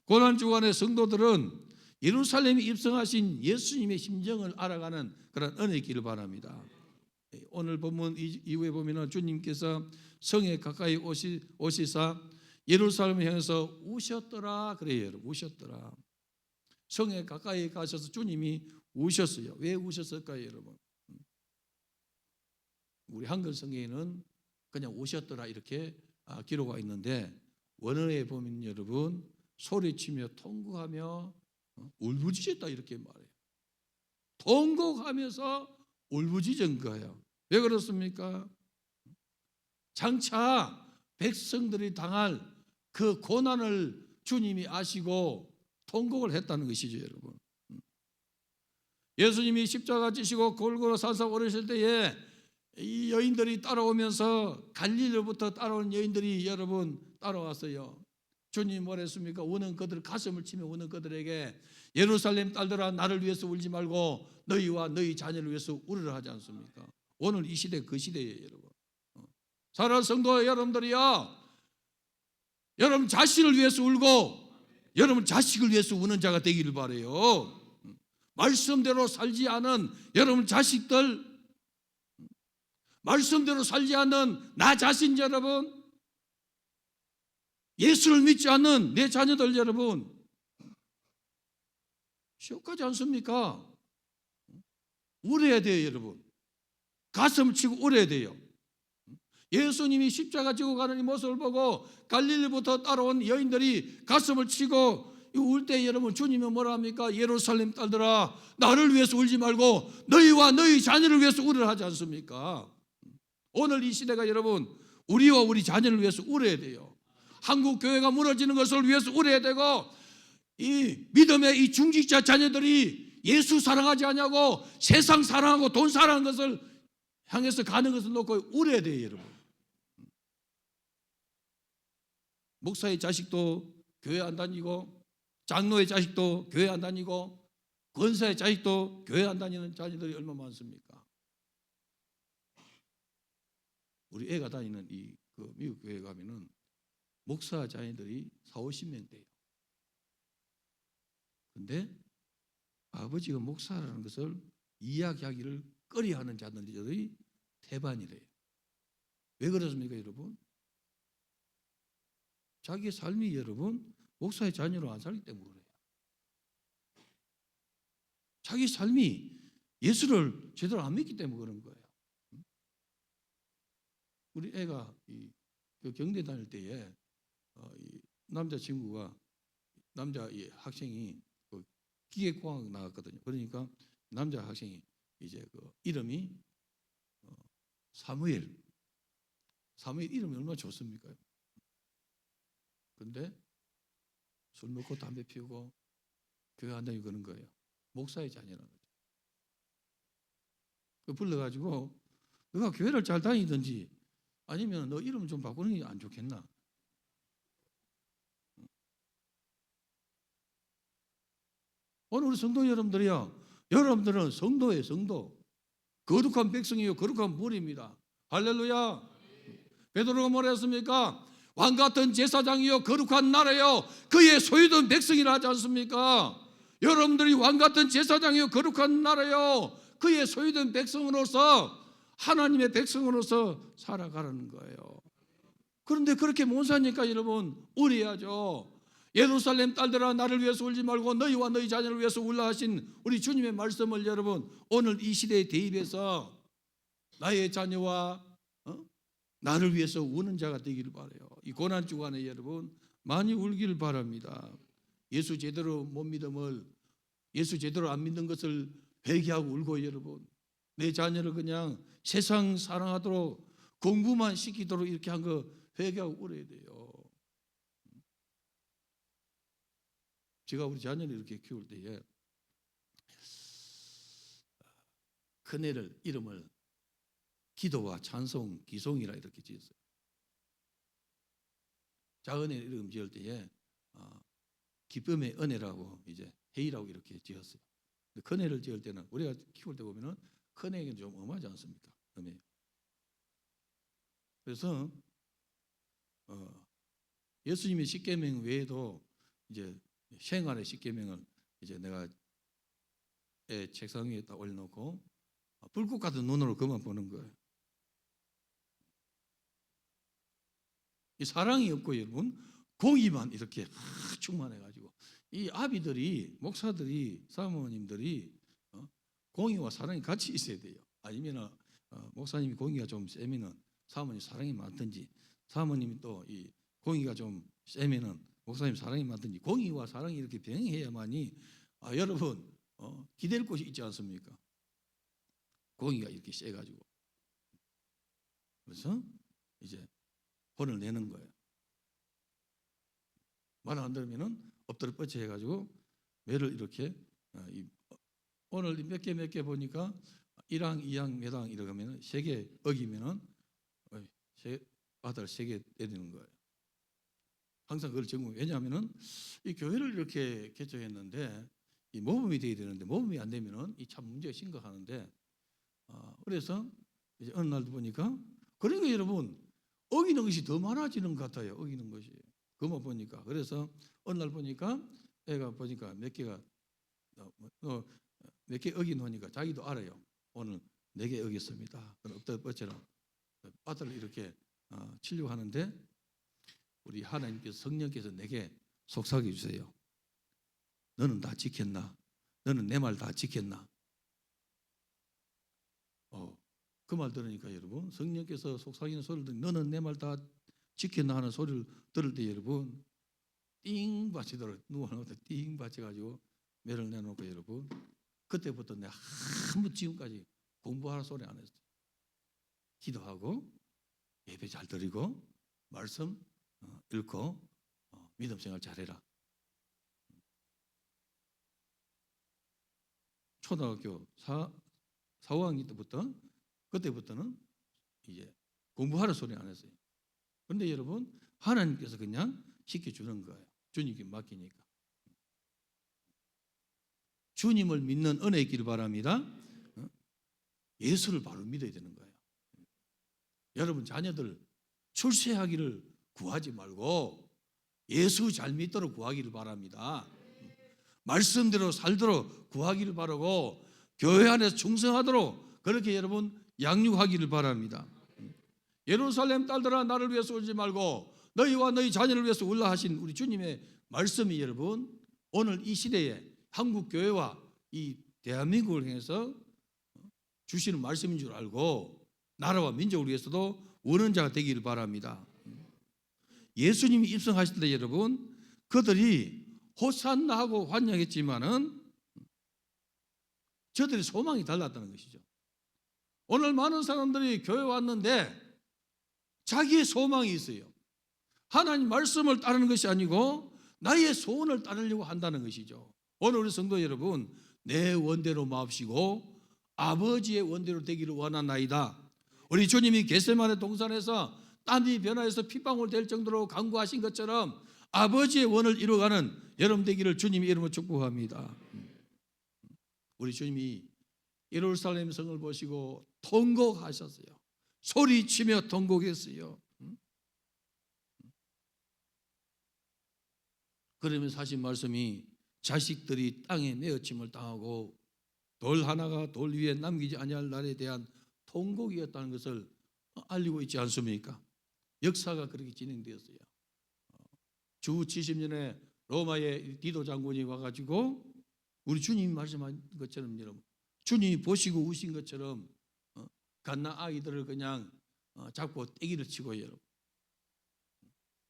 A: 고난 주간의 성도들은 예루살렘에 입성하신 예수님의 심정을 알아가는 그런 은혜가 있기를 바랍니다. 오늘 본문 이후에 보면은 주님께서 성에 가까이 오시사 예루살렘을 향해서 우셨더라 그래요, 여러분. 우셨더라. 성에 가까이 가셔서 주님이 우셨어요. 왜 우셨을까요, 여러분? 우리 한글 성경에는 그냥 우셨더라 이렇게 기록하고 있는데 원어에 보면 여러분 소리치며 통곡하며 울부짖었다 이렇게 말해요. 통곡하면서 울부짖은 거예요. 왜 그렇습니까? 장차 백성들이 당할 그 고난을 주님이 아시고 통곡을 했다는 것이죠, 여러분. 예수님이 십자가 지시고 골고루 산상 오르실 때에 이 여인들이 따라오면서 갈릴리로부터 따라온 여인들이 여러분 따라왔어요. 주님이 뭐랬습니까? 우는 그들 가슴을 치며 우는 그들에게 예루살렘 딸들아 나를 위해서 울지 말고 너희와 너희 자녀를 위해서 울으라 하지 않습니까? 오늘 이 시대 그 시대예요, 여러분. 사랑하는 성도 여러분들이요, 여러분 자신을 위해서 울고 여러분 자식을 위해서 우는 자가 되기를 바라요. 말씀대로 살지 않은 여러분 자식들, 말씀대로 살지 않는 나 자신 여러분, 예수를 믿지 않는 내 자녀들 여러분, 시험하지 않습니까? 울어야 돼요, 여러분. 가슴을 치고 울어야 돼요. 예수님이 십자가 지고 가는 이 모습을 보고 갈릴리부터 따라온 여인들이 가슴을 치고 울 때 여러분 주님은 뭐라 합니까? 예루살렘 딸들아 나를 위해서 울지 말고 너희와 너희 자녀를 위해서 울으라 하지 않습니까? 오늘 이 시대가 여러분 우리와 우리 자녀를 위해서 울어야 돼요. 한국 교회가 무너지는 것을 위해서 울어야 되고 이 믿음의 이 중직자 자녀들이 예수 사랑하지 않냐고 세상 사랑하고 돈 사랑하는 것을 향해서 가는 것을 놓고 울어야 돼요, 여러분. 목사의 자식도 교회 안 다니고, 장로의 자식도 교회 안 다니고, 권사의 자식도 교회 안 다니는 자녀들이 얼마나 많습니까? 우리 애가 다니는 그 미국 교회 가면은 목사 자녀들이 40-50명 돼요. 근데 아버지가 목사라는 것을 이야기하기를 꺼려하는 자들이 태반이래요. 왜 그렇습니까, 여러분? 자기의 삶이 여러분 목사의 자녀로 안 살기 때문에 그래요. 자기 삶이 예수를 제대로 안 믿기 때문에 그런 거예요. 우리 애가 그 경대 다닐 때에 이 남자 친구가 남자 이 학생이 그 기계공학 나왔거든요. 그러니까 남자 학생이 이제 그 이름이 사무엘 이름이 얼마나 좋습니까? 근데 술 먹고 담배 피우고 교회 안 다니고 그런 거예요. 목사의 자녀라는 거죠. 그 불러가지고 너가 교회를 잘 다니든지 아니면 너 이름 좀 바꾸는 게 안 좋겠나? 오늘 우리 성도 여러분들이요, 여러분들은 성도예요. 성도. 거룩한 백성이요, 거룩한 분입니다. 할렐루야. 베드로가 뭐라 했습니까? 왕같은 제사장이요 거룩한 나라요 그의 소유된 백성이라 하지 않습니까? 여러분들이 왕같은 제사장이요 거룩한 나라요 그의 소유된 백성으로서, 하나님의 백성으로서 살아가라는 거예요. 그런데 그렇게 못 사니까 여러분 울어야죠. 예루살렘 딸들아 나를 위해서 울지 말고 너희와 너희 자녀를 위해서 울라 하신 우리 주님의 말씀을 여러분 오늘 이 시대에 대입해서 나의 자녀와 나를 위해서 우는 자가 되기를 바라요. 이 고난 주간에 여러분 많이 울기를 바랍니다. 예수 제대로 못 믿음을, 예수 제대로 안 믿는 것을 회개하고 울고, 여러분 내 자녀를 그냥 세상 사랑하도록 공부만 시키도록 이렇게 한 거 회개하고 울어야 돼요. 제가 우리 자녀를 이렇게 키울 때에 큰애를 이름을 기도와 찬송, 기송이라 이렇게 지었어요. 작은 애 이름 지을 때에 기쁨의 은혜라고 이제 회의라고 이렇게 지었어요. 큰 애를 지을 때는 우리가 키울 때 보면은 큰 애에게는 좀 엄하지 않습니까? 엄해요. 그래서 예수님의 십계명 외에도 이제 생활의 십계명을 이제 내가 애 책상 위에 딱 올려놓고 불꽃 같은 눈으로 그만 보는 거예요. 이 사랑이 없고 여러분 공의만 이렇게 충만해가지고 이 아비들이, 목사들이, 사모님들이 공의와 사랑이 같이 있어야 돼요. 아니면 목사님이 공의가 좀 세면은 사모님 사랑이 많든지, 사모님이 또 이 공의가 좀 세면은 목사님 사랑이 많든지, 공의와 사랑이 이렇게 병행해야만이 여러분 기댈 곳이 있지 않습니까? 공의가 이렇게 세가지고. 그래서 이제 혼을 내는 거예요. 말 안 들으면은 엎드려 뻗쳐 해가지고 매를 이렇게 오늘 몇 개 보니까 1항, 2항, 몇 항 이러면은 3개 어기면은 아들 3개 때리는 거예요. 항상 그걸 적응. 왜냐하면은 이 교회를 이렇게 개척했는데 이 모범이 돼야 되는데 모범이 안 되면은 이 참 문제가 심각하는데 그래서 이제 어느 날도 보니까 그러니까 여러분 어기는 것이 더 많아지는 것 같아요. 어기는 것이. 그것만 보니까. 그래서 어느 날 보니까 애가 보니까 몇 개가 몇 개 어기노니까 자기도 알아요. 오늘 4개 어겼습니다. 그럼 엎드려 뻗쳐라. 아들을 이렇게 치료하는데 우리 하나님께서 성령께서 내게 속삭여 주세요. 너는 다 지켰나? 너는 내 말 다 지켰나? 그 말 들으니까 여러분 성령께서 속삭이는 소리를 듣니 너는 내 말 다 지켰나 하는 소리를 들을 때 여러분 띵 받치더라고요. 누워놓고 띵 받쳐가지고 매를 내놓고 여러분 그때부터 내가 아무 지금까지 공부하라 소리 안 했어요. 기도하고 예배 잘 드리고 말씀 읽고 믿음 생활 잘해라. 초등학교 4학년 때부터 그때부터는 이제 공부하라 소리 안 했어요. 그런데 여러분 하나님께서 그냥 시켜주는 거예요. 주님께 맡기니까. 주님을 믿는 은혜 있기를 바랍니다. 예수를 바로 믿어야 되는 거예요. 여러분 자녀들 출세하기를 구하지 말고 예수 잘 믿도록 구하기를 바랍니다. 말씀대로 살도록 구하기를 바라고 교회 안에서 충성하도록 그렇게 여러분 양육하기를 바랍니다. 예루살렘 딸들아 나를 위해서 울지 말고 너희와 너희 자녀를 위해서 울라 하신 우리 주님의 말씀이 여러분 오늘 이 시대에 한국 교회와 이 대한민국을 향해서 주시는 말씀인 줄 알고 나라와 민족을 위해서도 원원자가 되기를 바랍니다. 예수님이 입성하실 때 여러분 그들이 호산나 하고 환영했지만은 저들의 소망이 달랐다는 것이죠. 오늘 많은 사람들이 교회 왔는데 자기의 소망이 있어요. 하나님 말씀을 따르는 것이 아니고 나의 소원을 따르려고 한다는 것이죠. 오늘 우리 성도 여러분 내 원대로 마옵시고 아버지의 원대로 되기를 원하나이다. 우리 주님이 겟세마네 동산에서 땀이 변화해서 핏방울 될 정도로 간구하신 것처럼 아버지의 원을 이루어가는 여러분 되기를 주님의 이름으로 축복합니다. 우리 주님이 예루살렘 성을 보시고 통곡하셨어요. 소리치며 통곡했어요. 그러면서 하신 말씀이 자식들이 땅에 내어침을 당하고 돌 하나가 돌 위에 남기지 아니할 날에 대한 통곡이었다는 것을 알리고 있지 않습니까? 역사가 그렇게 진행되었어요. 주 70년에 로마의 디도 장군이 와가지고 우리 주님이 말씀한 것처럼 여러분 주님이 보시고 우신 것처럼 갓난 아이들을 그냥 잡고 떼기를 치고 여러분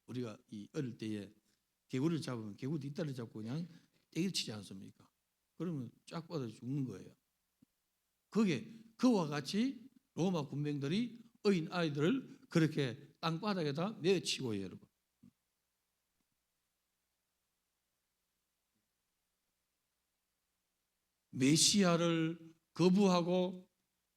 A: 우리가 이 어릴 때에 개구리를 잡으면 개구 뒷다리를 잡고 그냥 떼기를 치지 않습니까? 그러면 쫙 뻗어 죽는 거예요. 그게 그와 같이 로마 군병들이 어린 아이들을 그렇게 땅바닥에다 내치고 여러분 메시아를 거부하고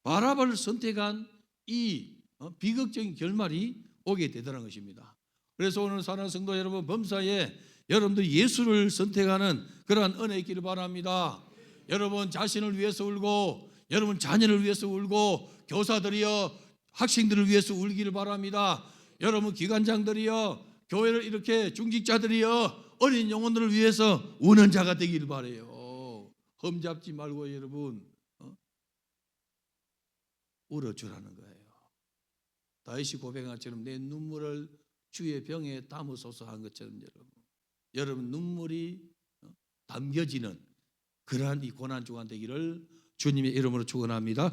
A: 바라바를 선택한 이 비극적인 결말이 오게 되더라는 것입니다. 그래서 오늘 사랑하는 성도 여러분 범사에 여러분들 예수를 선택하는 그러한 은혜 있기를 바랍니다. 여러분 자신을 위해서 울고 여러분 자녀를 위해서 울고 교사들이여 학생들을 위해서 울기를 바랍니다. 여러분 기관장들이여 교회를 이렇게 중직자들이여 어린 영혼들을 위해서 우는 자가 되기를 바라요. 험잡지 말고 여러분 울어주라는 거예요. 다윗이 고백한 것처럼 내 눈물을 주의 병에 담으소서 한 것처럼 여러분 눈물이 담겨지는 그러한 이 고난 주간 되기를 주님의 이름으로 축원합니다.